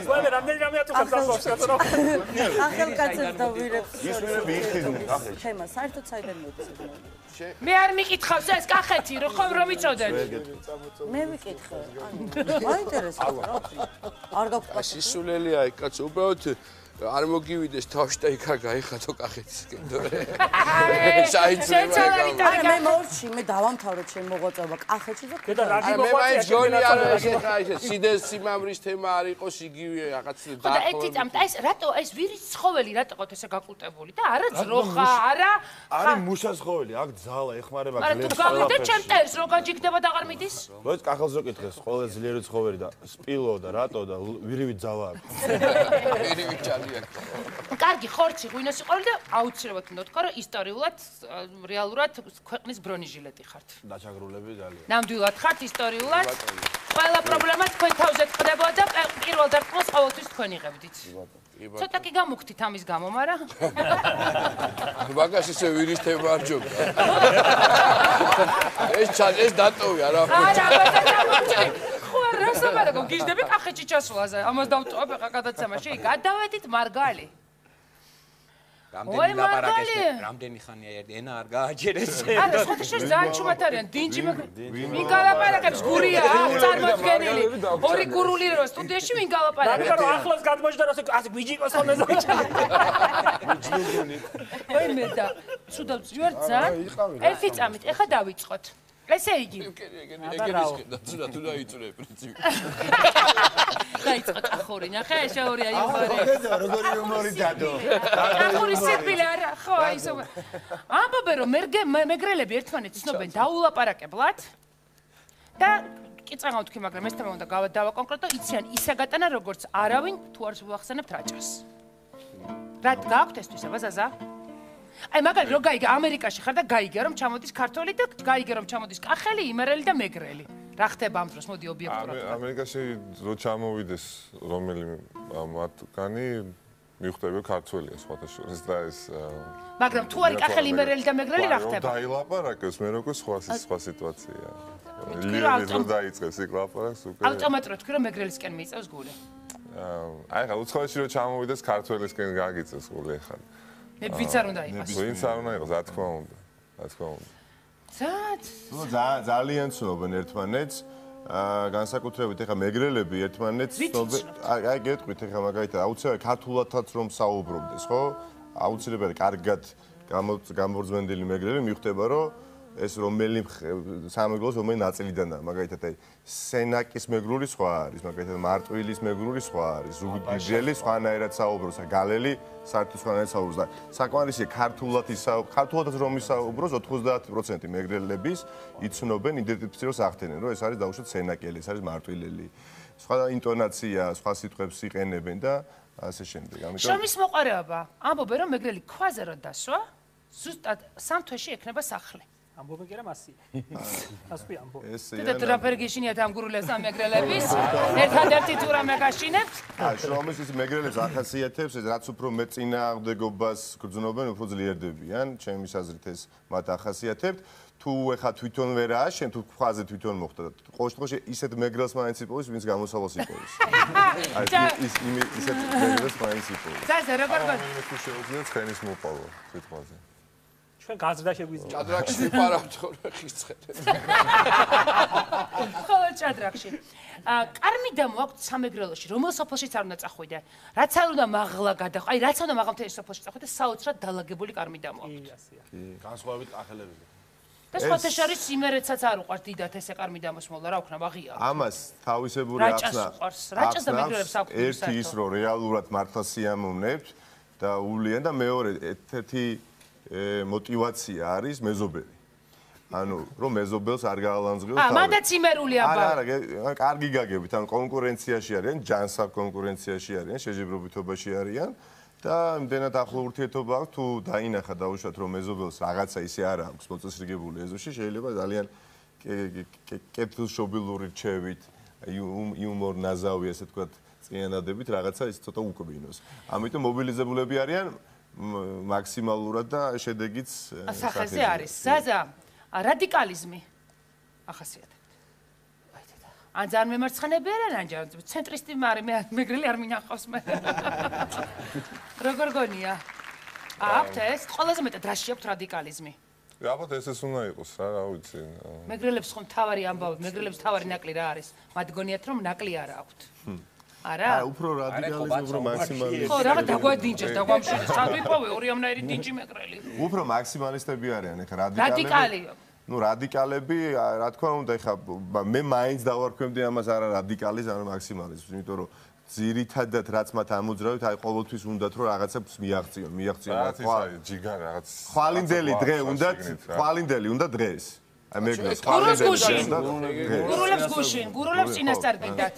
რომ რა რამდენი რამე აწუხებს ამ ახალგაზრდებს და ვირებს ის ვირები იხდიდნენ კახეთში თემა საერთოდ საიდან მოდის მე არ მიკითხავს ეს კახეთი რო ხომ რომ იცოდეთ მე ვიკითხე მაინტერესებს რა არ გაქვთ სისულელია იქ კაცო უბრალოდ არ მოგივიდეს თავში და იქ არ გაიხატო კახეთისკენ შეიძლება მე მორჩი მე დავამთავროთ შენ მოღვაწეობა კახეთში და დედა რა მე მაინც გონი არა ეს სიდეს სიმამრის თემა არ იყოს იგივე რაღაც და ერთი წამთ ეს რატო ეს ვირის ცხოველი რატო ყოთ ესე გაკულტებული და არა ძროხა არა არის მუშა ცხოველი აქ ძალა ეხმარება გლებს მაგრამ თუ გავიდე ჩემ ტერს რო გაჯიგდება და აღარ მიდის როიც კახელს რო კითხეს ყველა ძლიერი ცხოველი და სპილო და რატო და ვირივი ძალა აქვს ვირივი ჯალი კარგი ხორცი ღვინოს იყოლი და აუცილებლად უნდა თქვა რომ ისტორიულად რეალურად ქვეყნის ბრონიჟილეტი ხართ დაჩაგრულები ძალიან ნამდვილად ხართ ისტორიულად ყველა პრობლემა თქვენ თავზე ხდებოდა და პირველ დარტყმას ყოველთვის თქვენ იღებდით ცოტა კი გამოგთით ამის გამო მაგრამ მაგას ისე ვირის თემა არ ჯობდა ეს დატოვია რა არა ხო რასაბადო გიждები კახეთში ჩასვლაზე ამას დავტოვებ ხა გადაცემაში გადავედით მარგალი რამდენი ხანია ენა არ გააჯერეს არა სხვა შენ ძალიან ჩუმად არიან დინჯი ვინ გალაპარაკებს გურია წარმოდგენილი ორი გურული რო სტუდიაში ვინ გალაპარაკებს მაგრამ ახლოს გადმოჭდა რომ ასე გვიჯიკოს ხოლმე ზოჩა აი მე და სუდავ ძვერ ძან ერთი წამით ეხა დავიწყოთ ესე იგი ეგერის და თუ დაიწურე პრინციპი დაიწყო კახური ნახე შეურია იუმორი როგორი იუმორი დადო კახური სიფილე არა ხო აი ისო ამბობენ რომ მეგრელები ერთმანეთს ცნობენ დაულაპარაკებლად და კი წაღავ თქვი მაგრამ ეს თემა უნდა დავაკონკრეტო იციან ისე გატანა როგორც არავინ თუ არ ვახსენებთ რაჭას რა გაქვთ ესთვის აბა ზაზა აი მაგალითად რო გაიგე ამერიკაში ხარ და გაიგე რომ ჩამოდის ქართველი და გაიგე რომ ჩამოდის კახელი, იმერელი და მეგრელი. რა ხდება ამ დროს მოდი ობიექტურად. ამერიკაში რო ჩამოვიდეს რომელიმე მათგანი მივხვდები ქართველია სხვათა შორის და ეს მაგრამ თუ არის კახელი იმერელი და მეგრელი რა ხდება? დაილაპარაკებს, მე როგორ სხვა სიტუაცია. ლიევი დაიწყეს იქ ლაპარაკს უკვე. ავტომატურად თქვი რომ მეგრელისკენ მიიწევს გული. აი ხა უცხოეთში რომ ჩამოვიდეს ქართველისკენ გაგიწევს გული ხა. მე ვინც არ უნდა იყოს. ვინც არ უნდა იყოს, რა თქმა უნდა. რა თქმა უნდა. ძალიან ცნობენ ერთმანეთს. განსაკუთრებით ეხა მეგრელები ერთმანეთს ცნობენ. აი გეტყვით ეხა მაგალითად აუცილებლად ქართულადაც რომ საუბრობდეს, ხო? აუცილებლად კარგად გამბორძმენდილი მეგრელი მიხვდება, რომ ეს რომელი სამეგრელოს რომელი ნაწილიდანაა, მაგალითად აი სენაკის მეგრული სხვა არის, მაგალითად მარტვილის მეგრული სხვა არის, ზუგდიძელი სხვანაირად საუბრობს, გალელი საერთოდ სხვანაირად საუბრობს და საკმარისია ქართულადაც რომ ისაუბროს 90% მეგრელების იცნობენ, იდენტიფიციროს ახდენენ, რომ ეს არის დაუშვათ სენაკელი, ეს არის მარტვილელი. სხვა ინტონაცია, სხვა სიტყვებს იყენებენ და ასე შემდეგ. ამიტომ შრომის მოყარეობა ამბობენ რომ მეგრელი ქვაზე რო დასვა, ზუსტად 3 თვეში ექნება სახლი. ამბობენ კი რა მასი. ასვი ამბობ. და დრაფერგიშინიათ ამ გურულებს ამ მეგრელების. ერთადერთი თუ რა მეგაშინებთ? შრომის ის მეგრელებს ახასიათებს, ეს რაც უფრო მეწინააღმდეგობას გრძნობენ, უფრო ძლიერდებიან, ჩემის აზრით ეს მათ ახასიათებთ. თუ ეხა თვითონ ვერაა, შენ თუ ქვაზე თვითონ მოხდა. ყოველ შემთხვევაში ისეთ მეგრელს მაინც იპოვის, ვინც გამოსავალს იპოვის. აი ისეთ მეგრელს მაინც იპოვის. ზაზე როგორ გქონდა? თუ შეუძლიათ ცხენის მოპალვა თვითონზე. ჩვენ გაზრდა შეგვიძლია. ჭადრაკში ვიპარავთ ხოლმე ხისწხედეთ. ხოლო ჭადრაკში. კარმიდა მოაქვს სამეგრელოში, რომელ სოფელშიც არ უნდა წახვიდე. რაც არ უნდა მაღლა გადახ. აი რაც უნდა მაღლა მთელი სოფელში წახვიდე, საოცრად დალაგებული კარმიდა მოაქვს. კი, განსხვავებით კახელები. და სხვათა შორის იმერეთსაც არ უყვარს დიდათ ესე კარმიდამოს მოლა, რა ვქნა, აღია. ამას თავისებური ახსნა. რაჭას და მეგრელებს აქვს. ერთი ის რომ რეალურად მართლა სიამოვნებთ და ულიან და მეორე ერთ-ერთი мотивация არის მეზობელი. ანუ რომ მეზობელს არ გაალანძღიოს თავი. მანდაც იმერული აბა. არა, კარგი გაგებით, ანუ კონკურენციაში არიან, ჯანსაღ კონკურენციაში არიან, შეჯიბრობითობაში არიან და იმდენად ახლო ურთიერთობა აქვს, თუ დაინახა დაუშვათ რომ მეზობელს რაღაცა ისე არ აქვს მოწესრიგებული ეზოში, შეიძლება ძალიან კეთილშობილური რჩევით, იუმორ ნაზავი ესე თქვათ, წინადადებით რაღაცა ის ცოტა უკბინოს. ამიტომ მობილიზებულები არიან მაქსიმალურად და შედეგიც სახეზე არის. ზაზა, რადიკალიზმი ახასიათებთ. ან ძალიან მემარცხენეები არიან, ან ჯერ ცენტრისტი მარი მე მეგრელი არ მინახავს მე. როგორ გონია? აქვთ ეს? ყველაზე მეტად რაში აქვთ რადიკალიზმი? ალბათ ეს უნდა იყოს რა, რა ვიცი. მეგრელებს ხომ თავარი ამბავი, მეგრელებს თავარი ნაკლი რა არის? მათ გონიათ რომ ნაკლი არა აქვთ. არა? უფრო რადიკალიზმი, უფრო მაქსიმალისტი. ხო, რაღაც დაგვადინჯეს, დაგვამშვიდეს, სად ვიპოვე ორი ამნაირი დინჯი მეგრელი. უფრო მაქსიმალისტები არიან, ეხა რადიკალები. ნუ რადიკალები, რა თქმა უნდა, ეხა მე მაინც დავარქვემდი ამას არა რადიკალიზმს, არა მაქსიმალიზმს, იმიტომ რომ ძირითადად რაც მათ ამოძრავით, აი ყოველთვის უნდათ რომ რაღაცებს მიაღწიონ. რაც ის არის, ჯიგარ რაღაც. ხვალინდელი დღე უნდათ, ხვალინდელი უნდა დღეს. აი მეგრელს გურულებს გუშინ, გურულებს წინასწარ გინდათ.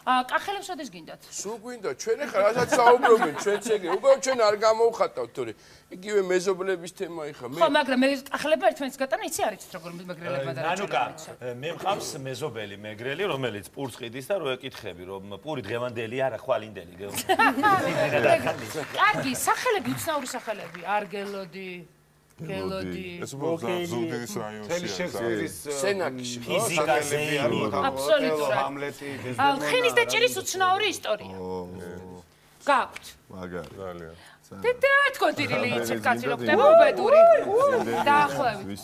კახელებს როდეს გინდათ? სულ გვინდა, ჩვენ ახლა რასაც საუბრობენ, ჩვენც ეგრე. უკვე ჩვენ არ გამოვხატავთ, თორე იგივე მეზობლების თემა იხა. ხო, მაგრამ მე კახელები ერთმანეთს გატანა, იცი არ იცით როგორ მეგრელებმა და ნანუკა, მე მყავს მეზობელი მეგრელი, რომელიც პურს ყიდის და რო ეკითხები, რომ პური დღევანდელი არა, ხვალინდელი. კარგი, სახელები, უცნაური სახელები, არგელოდი გელოდი. ეს უფრო ზუგდიდის რაიონშია. სენაკში. ფიზიკა, აბსოლუტურად. ჰამლეტი, ხინის და ჭირის უცნაური ისტორია. გაქვთ. მაგარი. ძალიან. და თქონდირილი იცით კაცი რო ხდება უბედური. დაახლოებით.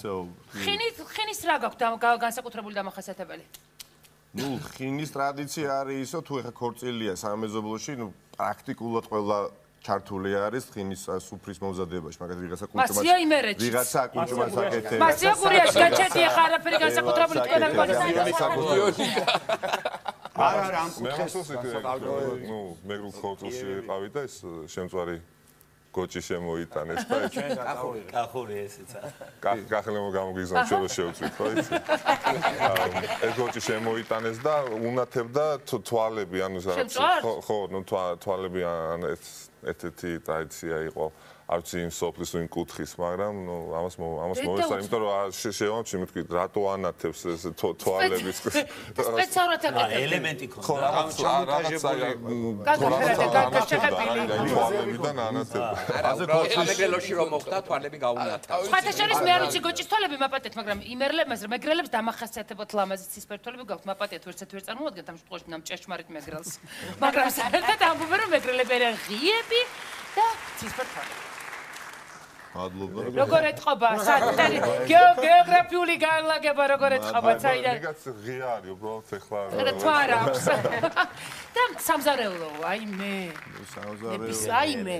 ხინის რა გაქვთ განსაკუთრებული დამახასიათებელი? ნუ ხინის ტრადიცია არის ისო თუ ეხა ქორწილია სამეზობლოში, ნუ პრაქტიკულად ყველა ჩართული არის ხინის სუფრის მომზადებაში, მაგალითად ვიღაცა კუნჭუმას. მასია იმერეთში. ვიღაცა კუნჭუმას აკეთებს. მასია გურიაში გაჩეთი ახლა არაფერი განსაკუთრებული თქვენ არ გონიათ. არა, ამ კუთხეს ნუ მეგრულ ხორცელში ვიყავი და ეს შემწვარი გოჭი შემოიტანეს და ჩვენ კახური ესეცა. კახელემო გამოგიგზავნა ჩვენ რო შევწვით, ხო იცი? ეს გოჭი შემოიტანეს და უნათებდა თვალები, ანუ ხო, ნუ თვალები ან ერთ-ერთი ტრადიცია იყო. არ ვიცი იმ სოფლის ვინ კუთხის, მაგრამ ნუ ამას მოვესწარ, იმიტომ რომ შევამჩი მეთქვი რატო ანათებს ეს თვალების სპეციალურად ელემენტი ქონდა. თვალებიდან ანათებს. ამეგრელოში რომ მოხდა თვალები გაუნათა. სხვათა შორის მე არ ვიცი გოჭის თვალები მაპატეთ, მაგრამ მეგრელებს დამახასიათებოთ ლამაზი ცისფერი თვალები გაქვთ, მაპატეთ ვერცეთ ვერ წარმოადგენთ ამ შემთხვევაში ნამ ჭეშმარიტ მეგრელს. მაგრამ საერთოდ ამბობენ რომ მეგრელები არიან ღიები და ცისფერი თვალები. მადლობა. როგორ ეთყობა? საერთოდ გეოგრაფიული განლაგება როგორ ეთყობა? საიდან? მეგაც ღია არის, უბრალოდ ეხლა. თუ არ აქვს. და სამზარეულო, აიმე. აიმე.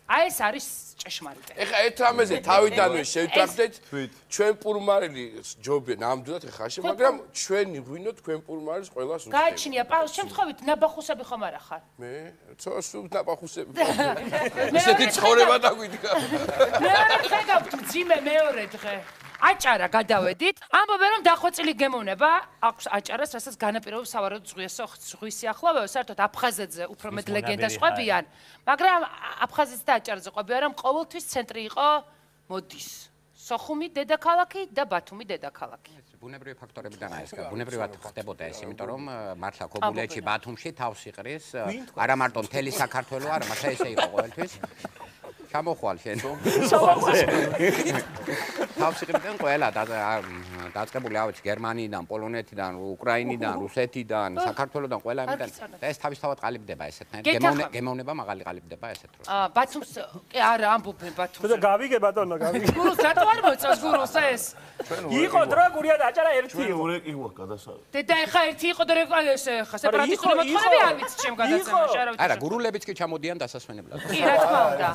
აი ეს არის ჭეშმარიტი. ეხა ერთ რამეზე თავიდანვე შევიტახდეთ, ჩვენ პურმარილი ჯობია ნამდვილად ეხაში, მაგრამ ჩვენი ღვინო თქვენ პურმარის ყველას უხდება. გააჩნია, პაუს შემთხვევით ნაბახუსები ხომ არ ახარ? მე სულ ნაბახუსები. ესეთი ცხოვრება დაგვიდგა. მეორე დღე გაქვთ მძიმე მეორე დღე. აჭარა გადავედით. ამბობენ რომ დახვეწილი გემოვნება აქვს აჭარას, რასაც განაპირობებს სავარაუდო ზღვის სიახლოვეა, საერთოდ აფხაზეთზე უფრო მეტ ლეგენდას ყვებიან, მაგრამ აფხაზეთს და აჭარაზე ყვებიან რომ ყოველთვის ცენტრი იყო მოდის. სოხუმი დედაქალაქი და ბათუმი დედაქალაქი. ბუნებრივი ფაქტორებიდან არის, ბუნებრივად ხდებოდა ეს, იმიტომ რომ მართლა ქობულეთში, ბათუმში თავს იყრის არა მარტო მთელი საქართველო, არა, მაგრამ ესე იყო ყოველთვის. ჩამოხვალ შენ. თავს იყრიდნენ ყველა დაწყებული ავეც გერმანიიდან, პოლონეთიდან, უკრაინიდან, რუსეთიდან, საქართველოსდან ყველა იმიდან და ეს თავისთავად ყალიბდება ესეთნაირად. გემოვნება მაღალი ყალიბდება ესეთ დროს. ბათუმს კი არა ამბობენ ბათუმს. და გავიგე ბატონო, გავიგე. გურუს რატო არ მოწევს გურუს ეს? იყო დრო გურია და აჭარა ერთი იყო. ჩვენ ურეკი გვაქვს გადასავალი. დედა ეხა ერთი იყო და ეს ხა სეპარატისტული მოთხოვნები არ ვიცი ჩემ გადაცემაში არ ვიცი. არა, გურულებიც კი ჩამოდიან დასასვენებლად. კი, რა თქმა უნდა.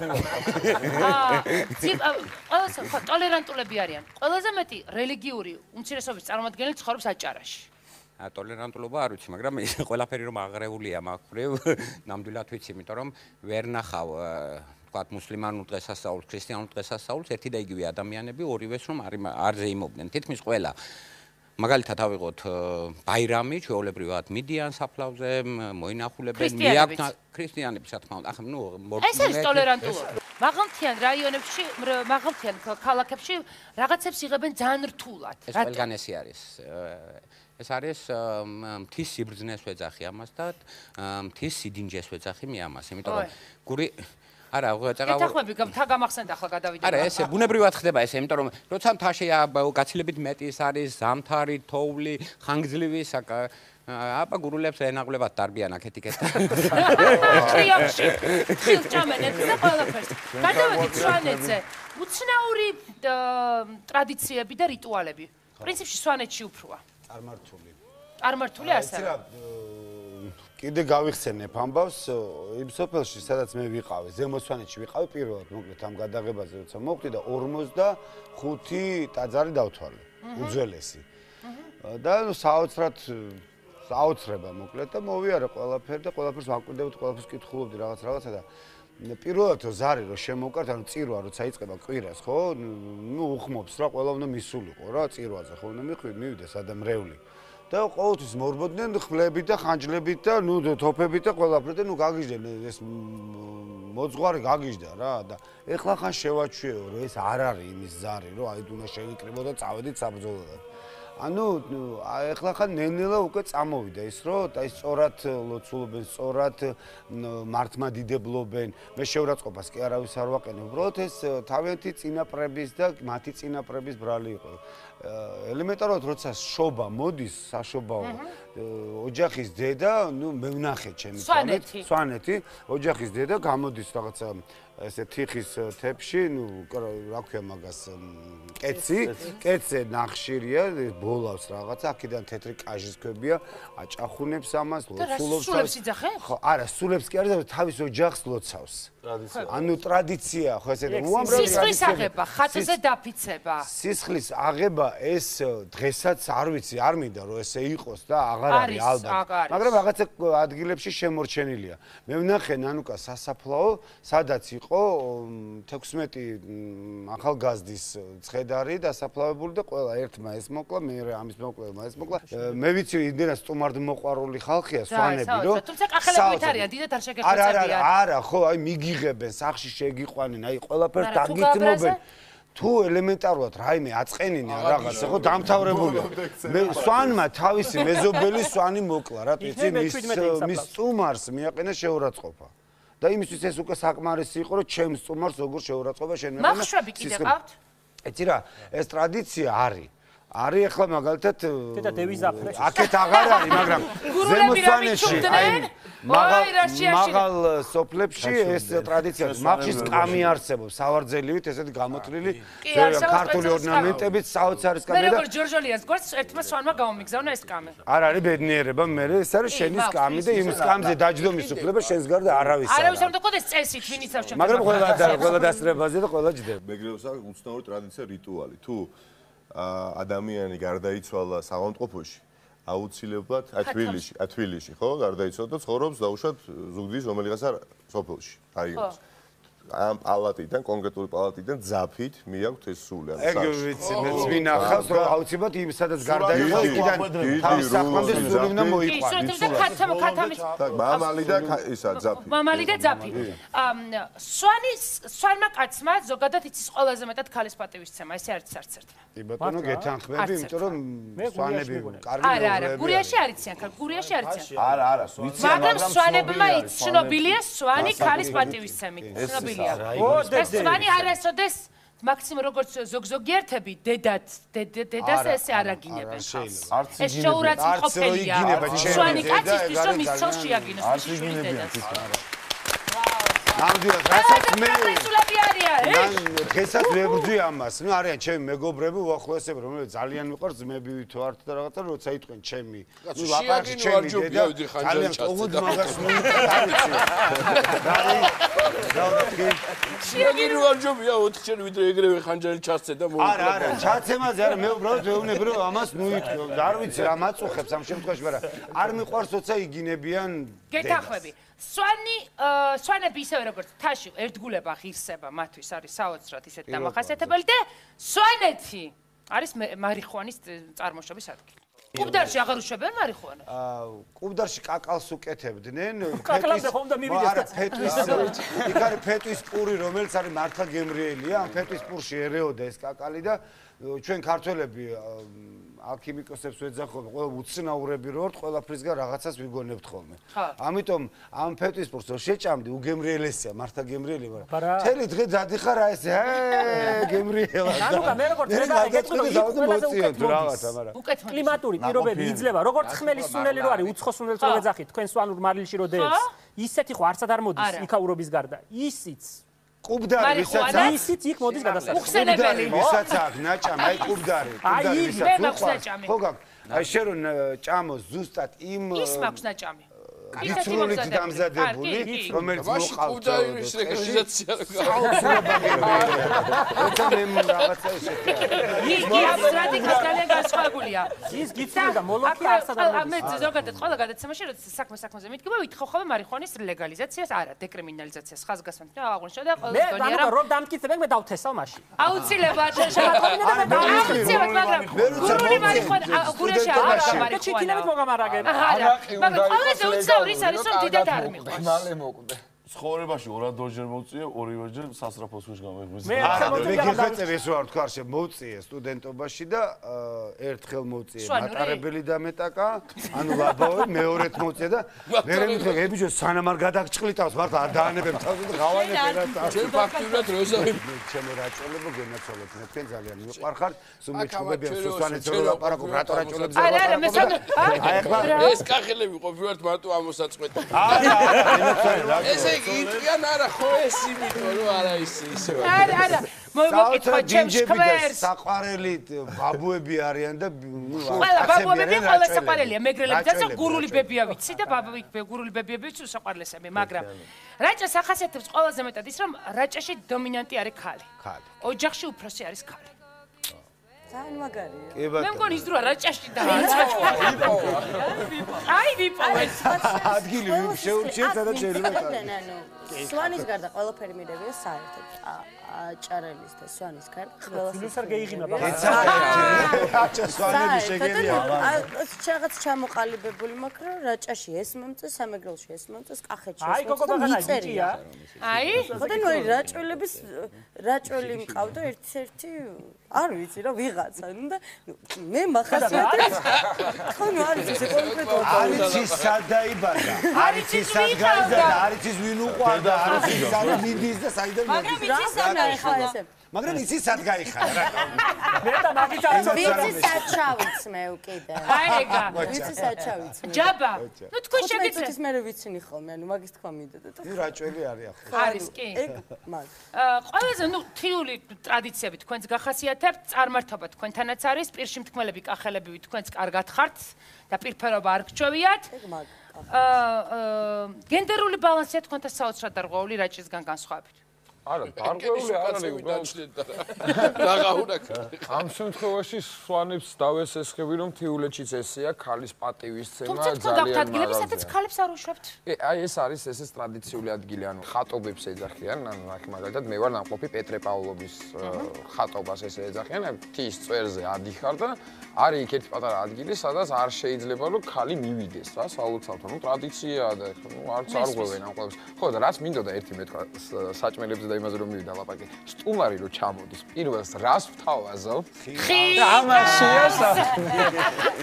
ყველაზე ტოლერანტულები არიან. ყველაზე მეტი რელიგიური უმცირესობის წარმომადგენელი ცხოვრობს აჭარაში. ტოლერანტულობა არ ვიცი, მაგრამ ეს ყველაფერი რომ აღრეულია მაგ-მხრივ, ნამდვილად ვიცი, იმიტომ რომ ვერ ნახავ თქვათ მუსლიმანურ დღესასწაულს, ქრისტიანულ დღესასწაულს ერთი და იგივე ადამიანები ორივეს რომ არ ზეიმობდნენ. თითქმის ყველა მაგალითად ავიღოთ ბაირამი, ჩვეულებრივად მიდიან საფლავზე, მოინახულებენ, მიაქვთ ქრისტიანები, რა თქმა უნდა. ახლა ნუ ეს არის ტოლერანტულობა. მაღალმთიან რაიონებში, მაღალმთიან ქალაქებში რაღაცებს იღებენ ძალიან რთულად. ეს ყველგან ესე არის. ეს არის მთის სიბრძნეს ვეძახი ამას და მთის სიდინჯეს ვეძახი მე ამას, იმიტომ რომ გური არა, ეთახმები გამახსენდა ახლა გადავიდა. არა, ესე ბუნებრივად ხდება ესე, იმიტომ რომ როცა მთაში გაცილებით მეტი ის არის ზამთარი, თოვლი, ხანგრძლივი აბა გურულებს ენაღლებათ დარბიან აქეთ-იქეთ. ტრიოქში. ხილს ჭამენ და ყველაფერს. გადავედით სვანეთზე. უცნაური ტრადიციები და რიტუალები. პრინციპში სვანეთში უფროა. წარმართული ასე. კიდე გავიხსენებ ამბავს იმ სოფელში, სადაც მე ვიყავი, ზემო სვანეთში ვიყავი პირველად, მოკლედ ამ გადაღებაზე როცა მოვხდი და 45 ტაძარი დავთვალე, უძველესი. და საოცრება მოკლედ და მოვიარე ყველაფერი და ყველაფერს ვაკვირდებოდი, ყველაფერს კითხულობდი რაღაცა და პირველად ზარი რო შემოვკართ, ანუ წირვა როცა იწყება კვირას, ხო? ნუ უხმობს რა, ყველა უნდა მისულიყო რა, წირვაზე ხო უნდა მივიდეს ადამრეული. და ყოველთვის მორბოდნენ ხმლებით და ხანჯლებით და ნუ თოფებით და ყველაფერი და ნუ გაგიჟდნენ ეს მოძღვარი გაგიჟდა რა და ეხლა ხან შევაჩვიეო რომ ეს არ არის იმის ზარი რომ აი უნდა შევიკრიბო და წავედით საბრძოლველად. ანუ ეხლა ხან ნელ-ნელა უკვე წამოვიდა ის რომ და ის სწორად ლოცულობენ, სწორად მართლმადიდებლობენ. მე შეურაცხყოფას კი არავის არ ვაყენებ, უბრალოდ ეს თავიანთი წინაპრების და მათი წინაპრების ბრალი იყო. ელემენტარულად როცა შობა მოდის საშობაო ოჯახის დედა, ნუ მე ვნახე ჩემი სვანეთი, ოჯახის დედა გამოდის რაღაცა ესე თიხის თეფში, ნუ რა ქვია მაგას კეცზე ნახშირია, ბოლავს რაღაცა, აქედან თეთრი კაჟის ქვებია, აჭახუნებს ამას, ლოცულობს. სულებს იძახენ? ხო, არა, სულებს კი არა, თავის ოჯახს ლოცავს. ანუ ტრადიცია, ხო ესე უამრავი სისხლის აღება, ხატზე დაფიცება. სისხლის აღება ეს დღესაც არ ვიცი, არ მინდა რომ ესე იყოს და აღარ არის ალბათ. მაგრამ რაღაცა ადგილებში შემორჩენილია. მე ვნახე ნანუკა სასაფლაო, სადაც იყო 16 ახალგაზრდის ცხედარი დასაფლავებული და ყველა ერთმა ეს მოკლა, მე ამის მოკლებმა ეს მოკლა. მე ვიცი, იმდენად სტუმარდ მოყვარული ხალხია სვანები, რომ თუმცა კახელებივით არიან, დიდად არ შეგეხმარებიან. არა, ხო, აი მიგი იღებენ, სახში შეგიყვანენ, აი ყველაფერს დაგითმობენ. თუ ელემენტარულად რაიმე აწყენინე რაღაცა, ხო დამთავრებულია. მე სვანმა თავისი მეზობელი სვანი მოკლა, რა თქმა უნდა, მის სტუმარს მიაყენა შეურაცხყოფა. და იმისთვის ეს უკვე საკმარისი იყო, რომ ჩემს სტუმარს როგორ შეურაცხყოფა შენ მეყენა. მახშვები კიდე ყავთ? ეცი რა, ეს ტრადიცია არის. არის ახლა მაგალითად და დევიზაფრე. აქეთ აღარ არის, მაგრამ ზემოსვანეთში აი მაღალ სოფლებში ეს ტრადიცია მახშის კამი არსებობს, სავარძელივით ესეთი გამოთვლილი ქართული ორნამენტებით საოცარი კამი და მე როგორც ჯორჯოლიას გვერდს ერთმა სვანმა გამომიგზავნა ეს კამი. არ არის ბედნიერება, მე ეს არის შენის კამი და იმის კამზე დაჯდომის უფლება შენს გარდა არავის არ არავის არ უნდა გქონდეს წესით, ვინიც არ შემდგარ. მაგრამ ყველა დასწრებაზე და ყველა ჯდება. მეგრელს აქვს უცნაური ტრადიცია რიტუალი. თუ ადამიანი გარდაიცვალა საავადმყოფოში, აუცილებლად თბილისში, ხო? გარდაიცვალა და ცხოვრობს დაუშვათ ზუგდიდის რომელიღაცა სოფელში, რაიონში. ამ პალატიდან, კონკრეტული პალატიდან ძაფით მიაქვთ ეს სული. ეგ ვიცი, მეც მინახავს, რომ აუცილებლად იმ სადაც გარდაიცვალა იქიდან თავის სახლამდე სული უნდა მოიყვანოს. ისურეთებს და ქათამის. მამალი და ისა ძაფი. მამალი და ძაფი. სვანმა კაცმა ზოგადად იცის ყველაზე მეტად ქალის პატივისცემა, ესე არის არც ერთმა. კი ბატონო, გეთანხმები, იმიტომ რომ სვანები კარგი არა, არა, გურიაში არიციან, გურიაში არიციან. არა, მაგრამ სვანებმა ცნობილია სვანი ქალის პატივისცემით. ცნობილია. სვანი არასოდეს მაქსიმუმ როგორც ზოგიერთები დედას ესე არ აგინებენ ხალხს. ეს შეურაცხყოფელია. სვანი კაცისთვის რომ ის ცოლს შეაგინოს მის შვილის დედას. ნამდვილად, რასაც მე ესულები არიან, დღესაც ვებრძვი ამას. ნუ არიან ჩემი მეგობრები, უახლოესები, რომლებიც ძალიან მიყვარს ძმები ვითო ართ და რაღაცა როცა იტყვენ ჩემი. ნუ ლაპარაკი ჩემი დედა, ძალიან ოღონდ მაგას შეაგინო არ ჯობია 4 ჯერ ვიდრე ეგრევე ხანჯალი ჩასცე და მოუკლე. არა, ჩაცემაზე არა, მე უბრალოდ ვეუბნები რომ ამას ნუ იტყვი. არ ვიცი რა მაწუხებს ამ შემთხვევაში, მაგრამ არ მიყვარს როცა იგინებიან გეთანხმები. სვანები ისევე როგორც თაში ერთგულება ღირსება მათთვის არის საოცრად ისეთ დამახასიათებელი და სვანეთი არის მარიხვანის წარმოშობის ადგილი. კუბდარში აღარ უშვებენ მარიხვანას? კუბდარში კაკალს უკეთებდნენ. კაკალამდე ხომ და მივიდეს იქ არის ფეტვის პური, რომელიც არის მართლა გემრიელია. ამ ფეტვის პურში ერეოდა ეს კაკალი და ჩვენ ქართველები ალქიმიკოსებს ვეძახობ, ყველა უცნაურები რო ვართ, ყველაფრისგან რაღაცას ვიგონებთ ხოლმე. ამიტომ ამ ფეტვის პურს რო შეჭამდი, უგემრიელესია, მართლა გემრიელი, მაგრამ მთელი დღე დადიხარ აი ესე, გემრიელა. ანუ მე როგორც კლიმატური პირობები იძლევა, როგორც ხმელი სუნელი რო არის, უცხო სუნელს რო ვეძახით, თქვენ სვანურ მარილში რო დევს, ისეთი ხო არცად არ მოდის იქაურობის გარდა. ისიც კუბდარი ისიც იქ მოდის გადასახადი. უხსენებელი. ვისაც აქვს ნაჭამი, აი კუბდარი. აი მე მაქვს ნაჭამი. ხო გაქვს. აი შენ რომ ჭამოს ზუსტად იმ ის მაქვს ნაჭამი. ისეთი დამზადებული, რომელიც მოყავთ. კუბდარის ლეგალიზაცია რა როცა მე რაღაცა ესეთი ის აბსტრაქტი ძალიან განსხვავებულია. ის გიცნობდა და მოლოქი არცად არ მოდის. მე ზოგადად ყველა გადაცემაში როცა საქმეზე მითქება, ვითხოვ ხოლმე მარიხვანის ლეგალიზაციას, არა, დეკრიმინალიზაციას, ხაზგასმით და აღნიშნა და ყველა ზონია რა. მე რომ დამტკიცებ, მე დავთესავ მაშინ. აუცილებლად შევატყობინე და აუცილებლად, მაგრამ გურული მარიხვანა გურიაში არ არის მარიხვანა. ჩიქილებით მოგამარაგებ. არა, მაგრამ ყველაზე უცნაური ის არის, რომ დიდად არ მიყვარს. მალე მოკვდე. ცხოვრებაში ორადორჯერ მოწიე, ორივეჯერ სასწრაფოს გამეღვიძე. მე გიხეწებ ეს ვარ თქვა შე მოწიე სტუდენტობაში და ერთხელ მოწიე მატარებელი და მეტაკა, ანუ ლაბავი მეორედ მოწიე და მერე მითხე ებიჯო სანამ არ გადაგჭყლიტავს მართლა არ დაანებებ თავზე და გავანებ ერთად. ჩვენ ფაქტიურად როზავი ჩემო რაჭოლებო გენაცვალოთ მე თქვენ ძალიან მიყვარხართ, სულ მეჩხუბებიან სუსვანეთს რო ლაპარაკობ რატო რაჭოლებზე. არა, არა, მე ეს კახელები ყოფილვართ მარტო ამოსაწყვეტი. არა, ესე იტყვიან არა ხო ეს იმიტომ რომ არა ისე არა არა მოგეკითხა ჩემს ქმერს საყვარელი ბაბუები არიან და ყველა ბაბუები ყველა საყვარელია მეგრელები და გურული ბებია ვიცი და გურული ბებიები ვიცი უსაყვარლესები მაგრამ რაჭას ახასიათებს ყველაზე მეტად ის რომ რაჭაში დომინანტი არის ქალი ოჯახში უფროსი არის ქალი ძალიან მაგარია. მე მგონი ის დროა რაჭაში დაიწყო. აი ვიპოვე. ადგილი შეურჩიეთ და შეიძლება. სვანის გარდა ყველაფერი მირევია საერთოდ. აჭარელის და სვანის ქარტი ყველა ვინც არ გეიღიმა რაჭა სვანები შეგერია რაღაც ჩამოყალიბებული მაქვს რომ რაჭაში ეს მომწეს სამეგრელში ეს მომწეს კახეთში აი გოგო ბაღანა იწია აი ხოდა ნუ რაჭველების რაჭველი მყავდა ერთ-ერთი არ ვიცი რა ვიღაცა და მე მახასიათებს ხო ნუ არის ესე კონკრეტულად არის ის სად დაიბადა არის ის სად გაიზარდა არის ის ვინ უყვარდა არის ის სად მიდის და საიდან მაგრამ იცი სად გაიხარა ესე მაგრამ იცი სად გაიხარა მე და მაგით არ ვიცი სად ჩავიცმე უკიდე აი ეგა ვიცი სად ჩავიცმე ჯაბა ნუ თქვენ შეგეცეთ ის მე ვიცინი ხოლმე ანუ მაგის თქვა მინდოდა და რაჭველი არის ახლა არის კი ეგ მაგ ყველაზე ნუ თიული ტრადიციები თქვენს გახასიათებთ წარმართობა თქვენთანაც არის პირში მთქმელები კახელებივი თქვენს კარგად ხართ და პირფერობა არ გჩვევიათ ეგ მაგ გენდერული ბალანსია თქვენთან საოცრად დარღვეული რაჭისგან განსხვავებით არა, დარღვეული არ არის უბრალოდ. დაღაუნაკა. ამ შემთხვევაში სვანებს დავესესხები, რომ თიულეთშიც ესეა ქალის პატივისცემა ძალიან მაღალია. თუმცა ადგილები, სადაც ქალებს არ უშვებთ. აი ეს არის ესეც ტრადიციული ადგილი, ანუ ხატობებს ეძახიან, ანუ აქ მაგალითად მე ვარ ნამყოფი პეტრე-პავლოვის ხატობას ესე ეძახიან, მთის წვერზე ადიხარ და არის იქ ერთი პატარა ადგილი, სადაც არ შეიძლება რომ ქალი მივიდეს რა, საოცრად, ანუ ტრადიციაა და ნუ არც არ ღვევენ ამ ყველას. ხო და რაც მინდოდა ერთი მე თქვა საჭმელებზე და იმაზე რომ მივიდა ლაპარაკი. სტუმარი რო ჩამოდის, პირველს რას ვთავაზობ? თამაშიას.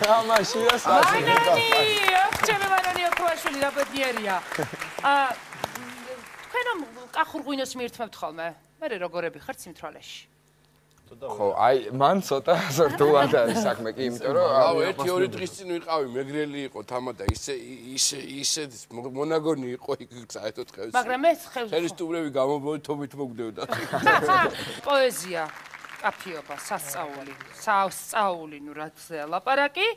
თამაშიას. ჩემი მარონი ოქროაშვილი რა ბედნიერია. თქვენ რომ კახურ ღვინოს მიირთმევთ ხოლმე? მე როგორები ხართ სიმთვრალეში? ხო, აი, მან ცოტა სორტულად არის საქმე კი, იმიტომ რომ აუ, 1-2 დღის წინ ვიყავი, მეგრელი იყო თამადა, ისე მონაგონი იყო იქ საერთოდ ხევს. მაგრამ ეს ხევს. ხელის სტუმრები გამომბოლი თომით მოგდევდა. პოეზია, კაფიობა, სასწაული, ნუ რაცია ლაპარაკი.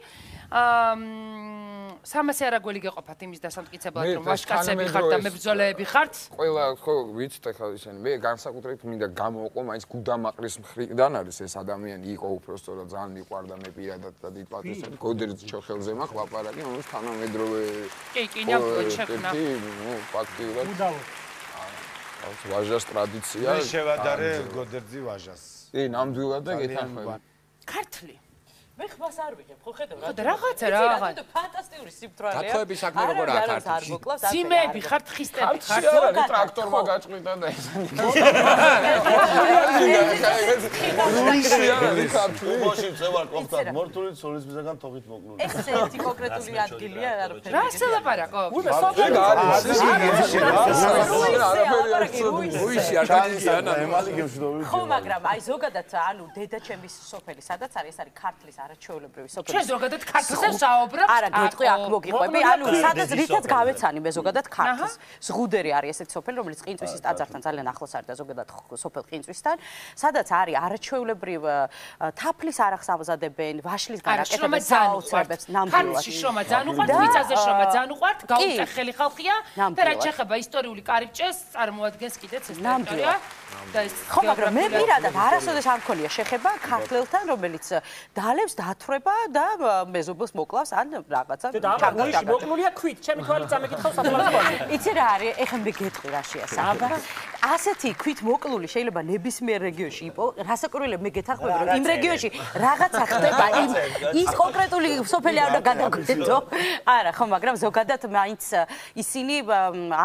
სამასე არაგველი გეყოფათ იმის დასამტკიცებლად, რომ ვაშკაცები ხართ და მებრძოლეები ხართ? ყველა ხო ვიცით ახლა ისინი, მე განსაკუთრებით მინდა გამოვყო, მაინც გუდამაყრის მხრიდან არის ეს ადამიანი, იყო უბრალოდ ძალიან მიყვარდა მე პირადად და დიდ პატრიოტი. გოდერძ ჩოხელზე მაქვს ლაპარაკი, რომელიც თანამედროვე კი, ნამდვილად შექმნა. ნუ ფაქტიურად. ვაჟას ტრადიცია. მე შევადარე გოდერძი ვაჟას. კი, ნამდვილად და გეთანხმები. ქართლი მე ხმას არ ვიღებ, ხო ხედავ რა. ხო და რაღაცა რა. ფანტასტიკური სიმთვრალეა. გათხოვების საქმე როგორ აქ არის? ძიმეები ხართ, ხისტები ხართ. ზოგადად ტრაქტორმა გაჭყიდა და ეს. უბოში წევარ ყოფთან მორთული სოლისმისგან თოხით მოკლული. ეს ერთი კონკრეტული ადგილია, არაფერი. რა სელაპარაკო? უიში არ გაჩვენა. ემალი გემშვიდობები. ხო, მაგრამ აი ზოგადად ანუ დედაჩემის სოფელი, სადაც არის, ეს არის ქართლის არაჩვეულებრივი სოფელი. ჩვენ ზოგადად ქართლზე ვსაუბრობთ. არა, გეტყვი აქ მოგიყვები. ანუ სადაც რითაც გავეცანი მე ზოგადად ქართლს. ზღუდერი არის ესეთი სოფელი, რომელიც ყინწვისის ტაძართან ძალიან ახლოს არის და ზოგადად სოფელ ყინწვისთან, სადაც არის არაჩვეულებრივ თაფლის არახს ამზადებენ, ვაშლის განაკეთებენ საოცრებებს ნამდვილად. ქართლში შრომა ძალიან უყვართ, მიწაზე შრომა ძალიან უყვართ, გაუწეხელი ხალხია და რაც შეეხება ისტორიული კარიბჭეს, წარმოადგენს კიდეც ეს ტერიტორია. ხო, მაგრამ მე პირადად არასოდეს არ მქონია შეხება ქართლელთან, რომელიც დალევს დათვრება და მეზობელს მოკლავს ან რაღაცა. და უიში მოკლულია ქვით, ჩემი თვალი წამეკითხავს საფლავში. იცი რა არის, ეხლა მე გეტყვი რა შეასაბა. ასეთი ქვით მოკლული შეიძლება ნებისმიერ რეგიონში იყო. რასაკვირველია, მე გეთანხმები, რომ იმ რეგიონში რაღაცა ხდება, ის კონკრეტული სოფელი არ უნდა გადაგვიდეთო. არა, ხო, მაგრამ ზოგადად მაინც ისინი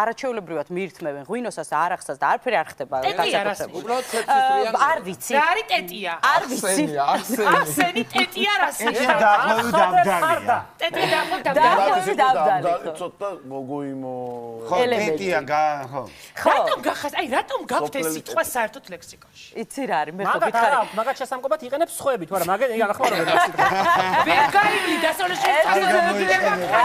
არაჩვეულებრივად მიირთმევენ ღვინოსას და არახსას და არაფერი არ ხდება. არ ვიცი. რა არის ტეტია? არ ვიცი. არსენი ტეტია რასი? დაახლოებით დაბდალია. ტეტია დაახლოებით დაბდალი. ცოტა მოგოიმო. ხო, ტეტია ხო. რატომ გახას? აი, რატომ გაქვთ ეს სიტყვა საერთოდ ლექსიკონში? იცი რა არის, მე ხო გითხარი. მაგათ შესამკობად იყენებს სხვაებით, მაგრამ მაგენ ახმარობენ ეს სიტყვა. ბერგარული დასავლეთში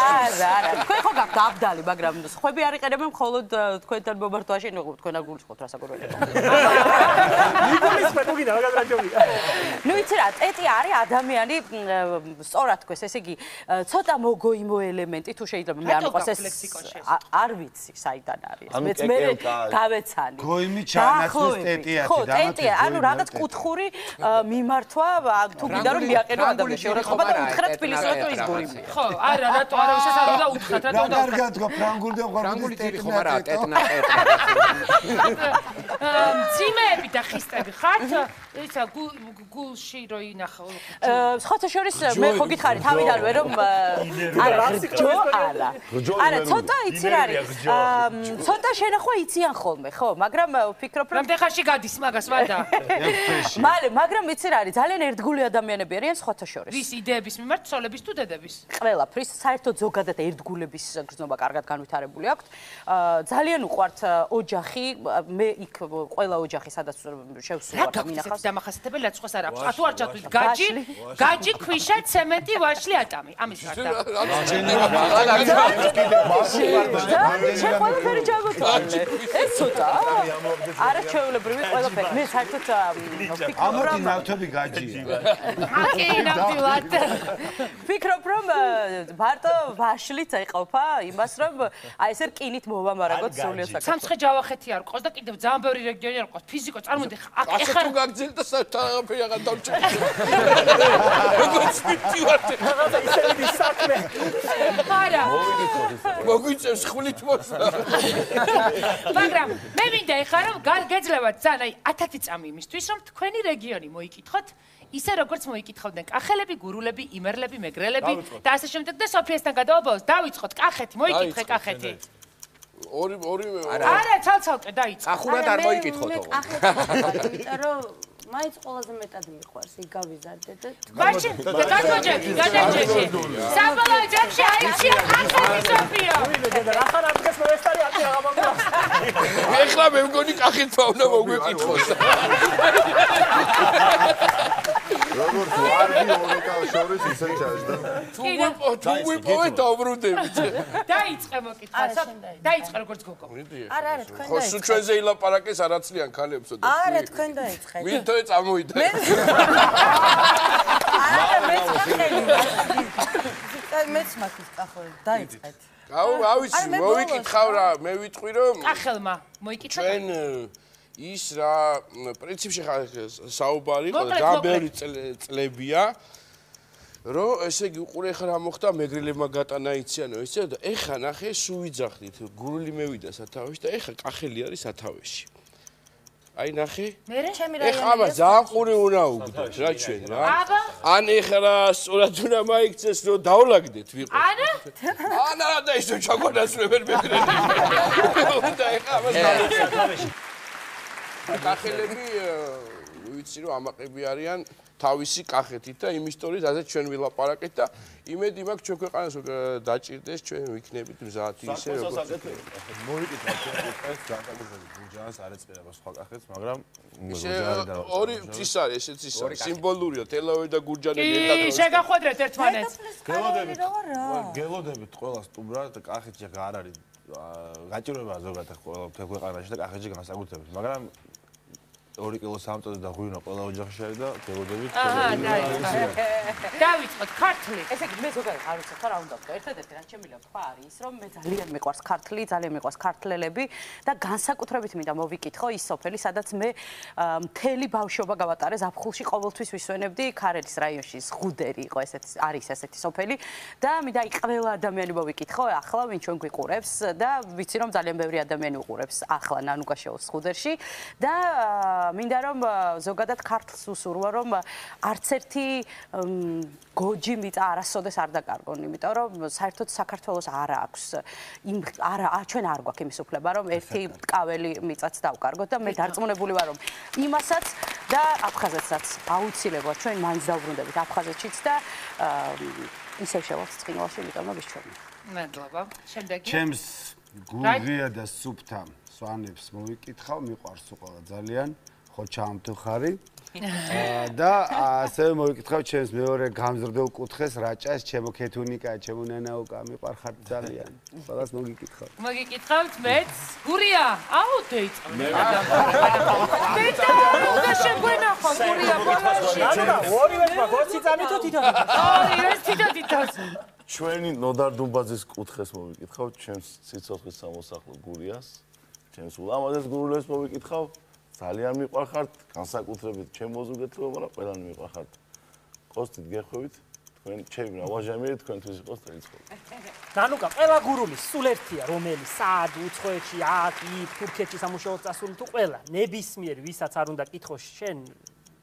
არა. თქვენ ხო გაქვთ დაბდალი, მაგრამ სხვები არ იყენებენ მხოლოდ თქვენთან მომართვაში, თქვენ არ გულისხმობთ რასაკვირველია. ნიკოლის პეტუგინა რა გადაჭოვია. ნუ იცი რა, ტეტი არის ადამიანი, სწორად თქვეს, ესე იგი, ცოტა მოგოიმო ელემენტი თუ შეიძლება მე არ მყავს ეს არ ვიცი, საიდან არის. მეც მე გავეცანი. მამაკაციანი. გოიმი ჩანაცვლის ტეტიათი ხო, ტეტია, ანუ რაღაც კუთხური მიმართვა თუ გინდა რომ მიაყენო ადამიანს შეურაცხყოფა და უთხრათ თბილისს რატო ის გოიმი. ხო, არა, რატო არავისაც არ უნდა უთხრათ, რატო უნდა კარგად გქო ფრანგული და ფრანგული ტეტი ხომ არა, ტეტნა. ძიმეები და ხისტები ხართ? ისა გულში რო ინახო. სხვათა შორის მე ხო გითხარი თავიდანვე რომ არა გრჯო არა. არა, ცოტა იცი რა არის. ცოტა შენახვა იციან ხოლმე, ხო, მაგრამ ვფიქრობ რომ რამდენ ხანში გადის მაგას ვადა? მალე, მაგრამ იცი რა არის, ძალიან ერთგული ადამიანები არიან სხვათა შორის. ვის იდეების მიმართ, ცოლების თუ დედების? ყველაფრის, საერთოდ ზოგადად ერთგულების გრძნობა კარგად განვითარებული აქვთ. ძალიან უყვართ ოჯახი, მე იქ ყველა ოჯახი სადაც შევსულა და მინახავს. დამახასიათებელი რაც არ აქვს. თუ არ ჩათვლით გაჯი, ქვიშა, ცემენტი, ვაშლი, ატამი. ამის გარდა. ყველაფერი ჩამოთვალე. ეს ცოტა. არა ჩვეულებრივი ყველაფერი. მე საერთოდ ვფიქრობ რომ ნავთობი გაჯია. აკი ნავთილად. ვფიქრობ რომ მარტო ვაშლიც ეყოფა იმას რომ აი ესე რკინით მოვამარაგოთ სულიერ საქართველოს. სამცხე ჯავახეთი არ ყავს და კიდევ ძალიან ბევრი რეგიონი არ ყავს. ფიზიკო წარმოდი ახლა თუ გაგძელთ და საერთოდ აღარ დავჭერთ. როგორც ვიტივართ. რაღაცა ისეთი საქმე. არა. მოგვიწევს ხვლით მოსა. მაგრამ მე მინდა ეხლა რომ გეძლებათ ძალიან აი 1000 წამი იმისთვის რომ თქვენი რეგიონი მოიკითხოთ ისე როგორც მოიკითხავდნენ კახელები, გურულები, იმერლები, მეგრელები და ასე შემდეგ და სოფიასთან გადავაბოლოს. დავიწყოთ კახეთი, მოიკითხე კახეთი. ორივე არა, ცალ-ცალკე დაიწყო. კახურად არ მოიკითხოთო. მე კახეთი, იმიტომ რომ მაინც ყველაზე მეტად მიყვარს იგავიზარდე და ბაჭი, გადმოჯექი. საბოლოო ჯამში აიჩია კახეთი სოფიო. ვინმე და რახან ადგეს მოესტარი აკი აღარ მომწონს. ეხლა მე მგონი კახით უნდა მოგვიკითხოს. როგორც ვარდი ორეკალ შორის ისე ჩაჟდა. თუ ვიპოვეთ დაუბრუნდებით. დაიწყე მოკითხვა. დაიწყე როგორც გოგო. არა, არა, თქვენ ხო, სულ ჩვენზე ილაპარაკეს არაცლიან ქალებსო და არა, თქვენ დაიწყეთ. ვინ თოე წამოვიდა. არა, მეც ხელი. მეც მაგის კახორი დაიწყეთ. ავიცი, მოვიკითხავ რა, მე ვიტყვი რომ კახელმა მოიკითხა. ჩვენ ის რა პრინციპში საუბარი იყო და ძალიან ბევრი წლებია რომ ესე იგი უყურე ხარ მოხდა მეგრელებმა გატანა იციანო ისე და ეხა ნახე სულ ვიძახდით გურული მევიდა სათავეში და ეხა კახელი არის სათავეში აი ნახე ეხა ამას ძალიან ყური უნდა უგდოთ რა ჩვენ რა ან ეხლა სწორად უნდა მაიქცეს რომ დავლაგდეთ ვიყო ანა და ისო ჩაგვანაცვლებენ მეგრელები და ეხა ამას დავლაგდეთ კახელები ვიცი რომ ამაყები არიან თავისი კახეთით და იმ ისტორიით ასე ჩვენ ვილაპარაკეთ და იმედი მაქვს ჩვენ ქვეყანას დაჭირდეს ჩვენ ვიქნებით მზად ისე როგორც მოიკითხა ჩვენ განკუთვნილი გურჯაანს არ ეწყება სხვა კახეთს მაგრამ ორი ის არის ესეც ის არის სიმბოლურია თელავერი და გურჯაანები ერთად შეგახვედრეთ ერთმანეთს გელოდებით ყველა სტუმრად და კახეთში არ არის გაჭირვება ზოგადად ყველა ქვეყანაში და კახეთში განსაკუთრებით მაგრამ 2 კილო სამწოდე და ღვინო ყველა ოჯახში არის და გელოდებით დავიწყოთ ქართლი ესე იგი მე ზოგადად არ ვიცი რა უნდა ვთქვა ერთადერთი რაც შემიძლია ვთქვა არის ის რომ მე ძალიან მიყვარს ქართლი ძალიან მიყვარს ქართლელები და განსაკუთრებით მინდა მოვიკითხო ის სოფელი სადაც მე მთელი ბავშვობა გავატარე ზაფხულში ყოველთვის ვისვენებდი ქარელის რაიონში ზღუდერი იყო ესეთი არის ესეთი სოფელი და მინდა იქ ყველა ადამიანი მოვიკითხო ახლა ვინ ჩვენ გვიყურებს და ვიცი რომ ძალიან ბევრი ადამიანი უყურებს ახლა ნანუკაშეოს ზღუდერში და მინდა რომ ზოგადად ქართლს უსურვა რომ არც ერთი გოჯი მიწა არასოდეს არ დაკარგონ იმიტომ რომ საერთოდ საქართველოს არ აქვს ჩვენ არ გვაქვს იმის უფლება რომ ერთი ტკაველი მიწაც დავკარგოთ და მე დარწმუნებული ვარ რომ იმასაც და აფხაზეთსაც აუცილებლად ჩვენ მაინც დავბრუნდებით აფხაზეთშიც და ისევ შევალთ ცხინვალში იმიტომ რომ ვისჩვენო მადლობა შემდეგი ჩემს გურია და სუფთა სვანებს მოვიკითხავ მიყვარს უყოლა ძალიან ხო ჩამთუ ხარი და ასევე მოვიკითხავ ჩემს მეორე გამზრდელ კუთხეს რაჭას ჩემო ქეთუნიკა ჩემო ნანაუკა მიყვარხარ ძალიან ყველას მოგიკითხავთ მეც გურია აუ დეიწყო და შეგვენახო გურია ბოლოში ორივე მაგოც იწამითო თითო ორივე თითო ჩვენი ნოდარ დუმბაძის კუთხეს მოვიკითხავ ჩემს სიცოცხლის სამოსახლო გურიას ჩემს ულამაზეს გურულებს მოვიკითხავ, ძალიან მიყვარხართ, განსაკუთრებით ჩემ მოზუგეთო, მაგრამ ყველანი მიყვარხართ. ყოსტით გეხვევით, თქვენ ჩემი რავაჟამიერი თქვენთვის იყოს წელიწადი. ნანუკა, ყველა გურული სულ ერთია, რომელიც სად, უცხოეთში, აქ, იქ, თურქეთში სამუშაოდ წასული თუ ყველა, ნებისმიერ ვისაც არ უნდა კითხოს შენ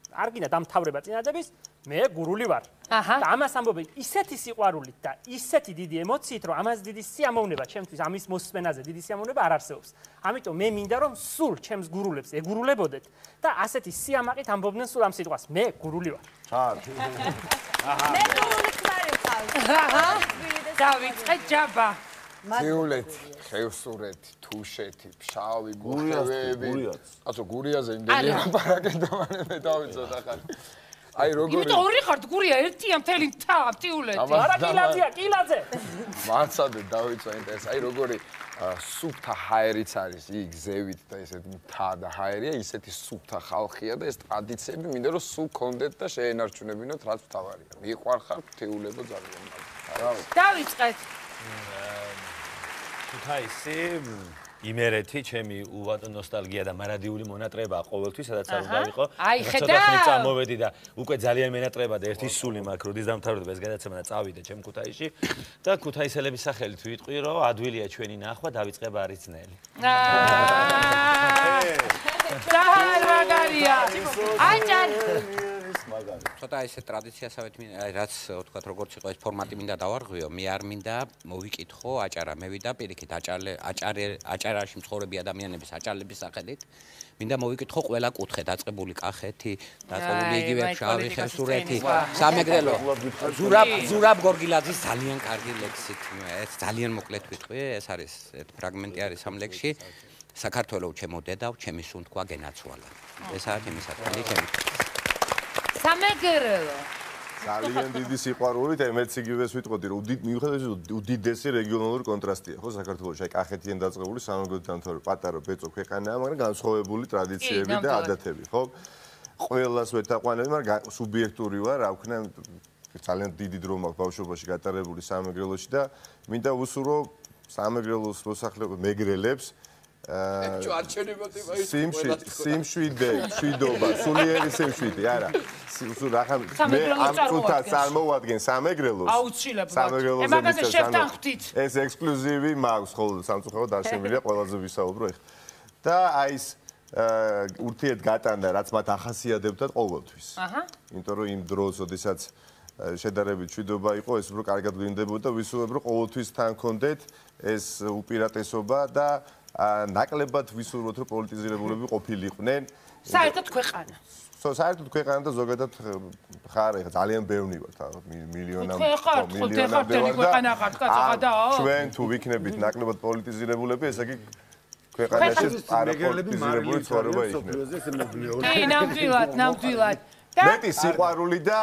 არ გინდა დამთავრება წინადების, მე გურული ვარ. და ამას ამბობენ ისეთი სიყვარულით და ისეთი დიდი ემოციით, რომ ამას დიდი სიამოვნება ჩემთვის ამის მოსმენაზე დიდი სიამოვნება არ არსებობს. ამიტომ მე მინდა რომ სულ ჩემს გურულებს ეგურულებოდეთ და ასეთი სიამაყით ამბობდნენ სულ ამ სიტყვას. მე გურული ვარ. ჩარ. მე გურული ხარი ვყავს. დავიწყე ჯაბა. თიულეთი, ხევსურეთი, თუშეთი, ფშავი, გურიები. კაცო, გურიაზე იმდენი ლაპარაკებდა მე დავიცოთ ახალი. აი როგორი იმიტომ ორი ხართ გურია ერთია მთელი მთა თიულეთი. არა კილაძეა, კილაძე. მაცადე დავიცვა ინტერეს. აი როგორი სუფთა ჰაერიც არის იქ ზევით და ესეთ მთა და ჰაერია, ისეთი სუფთა ხალხია და ეს ტრადიციები მინდა რომ სულ გქონდეთ და შეენარჩუნებინოთ რაც თავარია. მიყვარხარ თიულებო ძალიან. დავიწყეთ. ქუთაისი იმერეთი ჩემი უვადო ნოსტალგია და მარადიული მონატრებაა ყოველთვის სადაც არ უნდა ვიყო. აი ხედავ. ცოტა ხნით წამოვედი და უკვე ძალიან მონატრება და ერთი სული მაქვს როდის დამთავრდება ეს გადაცემა და წავიდე ჩემ ქუთაისში და ქუთაისელების სახელით ვიტყვი რომ ადვილია ჩვენი ნახვა დავიწყება არის ძნელი. ძალიან მაგარია. აჭარ ცოტა ესე ტრადიციასავით რაც ვთქვათ როგორც იყო ეს ფორმატი მინდა დავარღვიო მე არ მინდა მოვიკითხო აჭარა მე ვიდა პირიქით აჭარაში მცხოვრები ადამიანების აჭარლების სახელით მინდა მოვიკითხო ყველა კუთხე დაწყებული კახეთი დაწყებული იგივე ფშავი ხევსურეთი სამეგრელო ზურაბ გორგილაძის ძალიან კარგი ლექსით ეს ძალიან მოკლედ ვიტყვი ეს არის ერთ ფრაგმენტი არის ამ ლექსში საქართველოს ჩემო დედავ ჩემი სუნთქვა გენაცვალა ესაა ჩემი საქმე ჩემი სამეგრელო ძალიან დიდი სიყვარულით მეც იგივეს ვიტყოდი რომ მიუხედავად უდიდესი რეგიონალური კონტრასტია ხო საქართველოში აი კახეთიდან დაწყებული სამეგრელო დამთავრებული პატარა ბეწო ქვეყანაა მაგრამ განსხვავებული ტრადიციები და ადათები ხო ყველას ვეთაყვანები მაგრამ სუბიექტური ვარ რა ვქნა ძალიან დიდი დრო მაქვს ბავშვობაში გატარებული სამეგრელოში და მინდა ვუსურო სამეგრელოს მოსახლეობა მეგრელებს სიმშვიდე, შვიდობა, სულიერი სიმშვიდე, არა. მე ამ წუთას წარმოვადგენ სამეგრელოს. აუცილებლად. მაგაზე შევთანხმდით. ეს ექსკლუზივი მაქვს ხოლმე სამწუხაროდ არ შემიძლია ყველაზე ვისაუბრო ეხლა. და აი ეს ურთიერთგატანა, რაც მათ ახასიათებდათ ყოველთვის. იმიტომ რომ იმ დროს, ოდესაც შედარებით შვიდობა იყო, ეს უფრო კარგად გვინდებოდა, ვისურვებ რომ ყოველთვის თან გქონდეთ ეს უპირატესობა და ნაკლებად ვისურვოთ რომ პოლიტიზირებულები ყოფილიყვნენ. საერთოდ ქვეყანა. საერთოდ ქვეყანა და ზოგადად ხარ ეხა ძალიან ბევრი ვართ მილიონამდე ქვეყანა ხარ კაცო. ჩვენ თუ ვიქნებით ნაკლებად პოლიტიზირებულები ესე იგი ქვეყანაში არაპოლიტიზირებული ცხოვრება იქნება. კი, ნამდვილად. მეტი სიყვარული და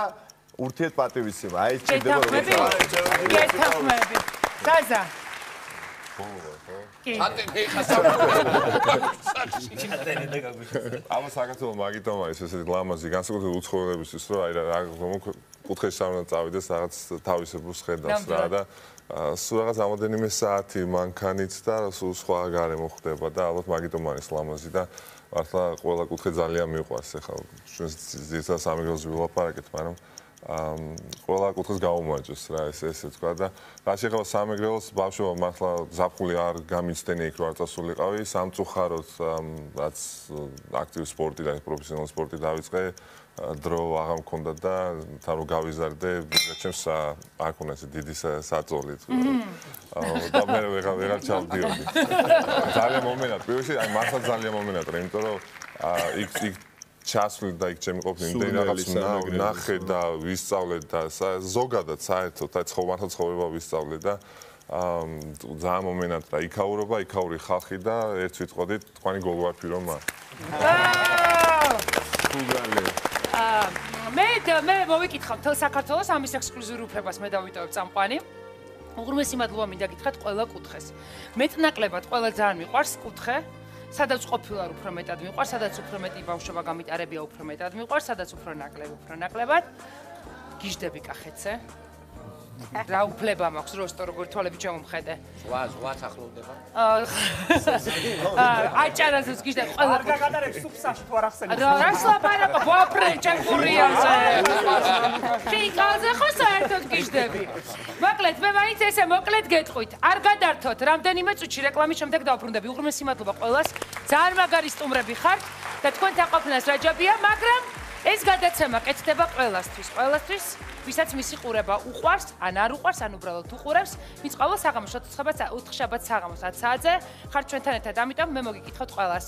ურთიერთპატივისცემა. აი ეს ჭირდება რომ გეთანხმები. ზაზა ამა საქართველოს მაგითომ არის ესეთი ლამაზი განსაკუთრებით უცხოელებისთვის რომ აი რა კუთხეში არ უნდა წავიდეს რაღაც თავისებურს ხედავს რა და სულ რაღაც ამოდენიმე საათი მანქანით და სულ სხვა გარემო ხდება და ალბათ მაგითომ არის ლამაზი და მართლა ყველა კუთხე ძალიან მიყვარს ეხლა ჩვენ ზედა სამეგრელოზე ვილაპარაკეთ მაგრამ ყველა კუთხეს გაუმარჯოს რა ესე თქვა და რა შეხება სამეგრელოს ბავშვობა მართლა ზაფხული არ გამიცდენი იქ რომ არ წასულიყავი სამწუხაროდ რაც აქტიური სპორტი და პროფესიონალური სპორტი დავიწყე დრო აღარ მქონდა და თან რომ გავიზარდე ჩემს არ ქონა ესე დიდი საწოლი და მე ვეღარ ჩავდიოდი ძალიან მომენატრე პირველში აი მართლა ძალიან მომენატრე იმიტომ რომ იქ ჩასვლი და იქ ჩემი ყოფილი იმდენი რაღაც ნახე და ვისწავლე და ზოგადად საერთოდ აი მართლა ცხოვრება ვისწავლე და ძალიან მომენატრა იქაურობა, იქაური ხალხი და ერთ ვიტყოდით თქვენი გოგოაფი რომ მე მოვიკითხავ თელ საქართველოს ამის ექსკლუზიურ უფლებას მე დავიტოვებ წამყვანი. უღრმესი მადლობა მინდა გითხრათ ყველა კუთხეს. მეტნაკლებად ყველა ძალიან მიყვარს კუთხე. სადაც ყოფილვარ უფრო მეტად მიყვარს, სადაც უფრო მეტი ბავშვობა გამიტარებია უფრო მეტად მიყვარს, სადაც უფრო ნაკლებად. გიждები კახეთზე. რა უფლება მაქვს როსტო როგორ თვალები ჩამომხედე. ზღვაც ახლოვდება. აჭარაზეც გიშდა ყველა. არ გაგატარებ სუფსაში თუ არ ახსენებ. რას ლაპარაკობ ვაფრენჩენ გურიაზე. შეკაზე ხო საერთოდ გიშდები. მოკლედ მე მაინც ესე მოკლედ გეტყვით. არ გადართოთ რამდენიმე წუთში რეკლამის შემდეგ დავბრუნდები. უღრმესი მადლობა ყველას. ძალიან მაგარი სტუმრები ხართ და თქვენთან ყოფნას რაჯაბია, მაგრამ ეს გადაცემა კეთდება ყველასთვის, ვისაც მისი ყურება უყვარს, ან არ უყვარს, ან უბრალოდ უყურებს, ვინც ყოველ საღამოს 4 შაბათს საღამოს 10 საათზე ხართ ჩვენთან ერთად, ამიტომ მე მოგიკითხოთ ყველას.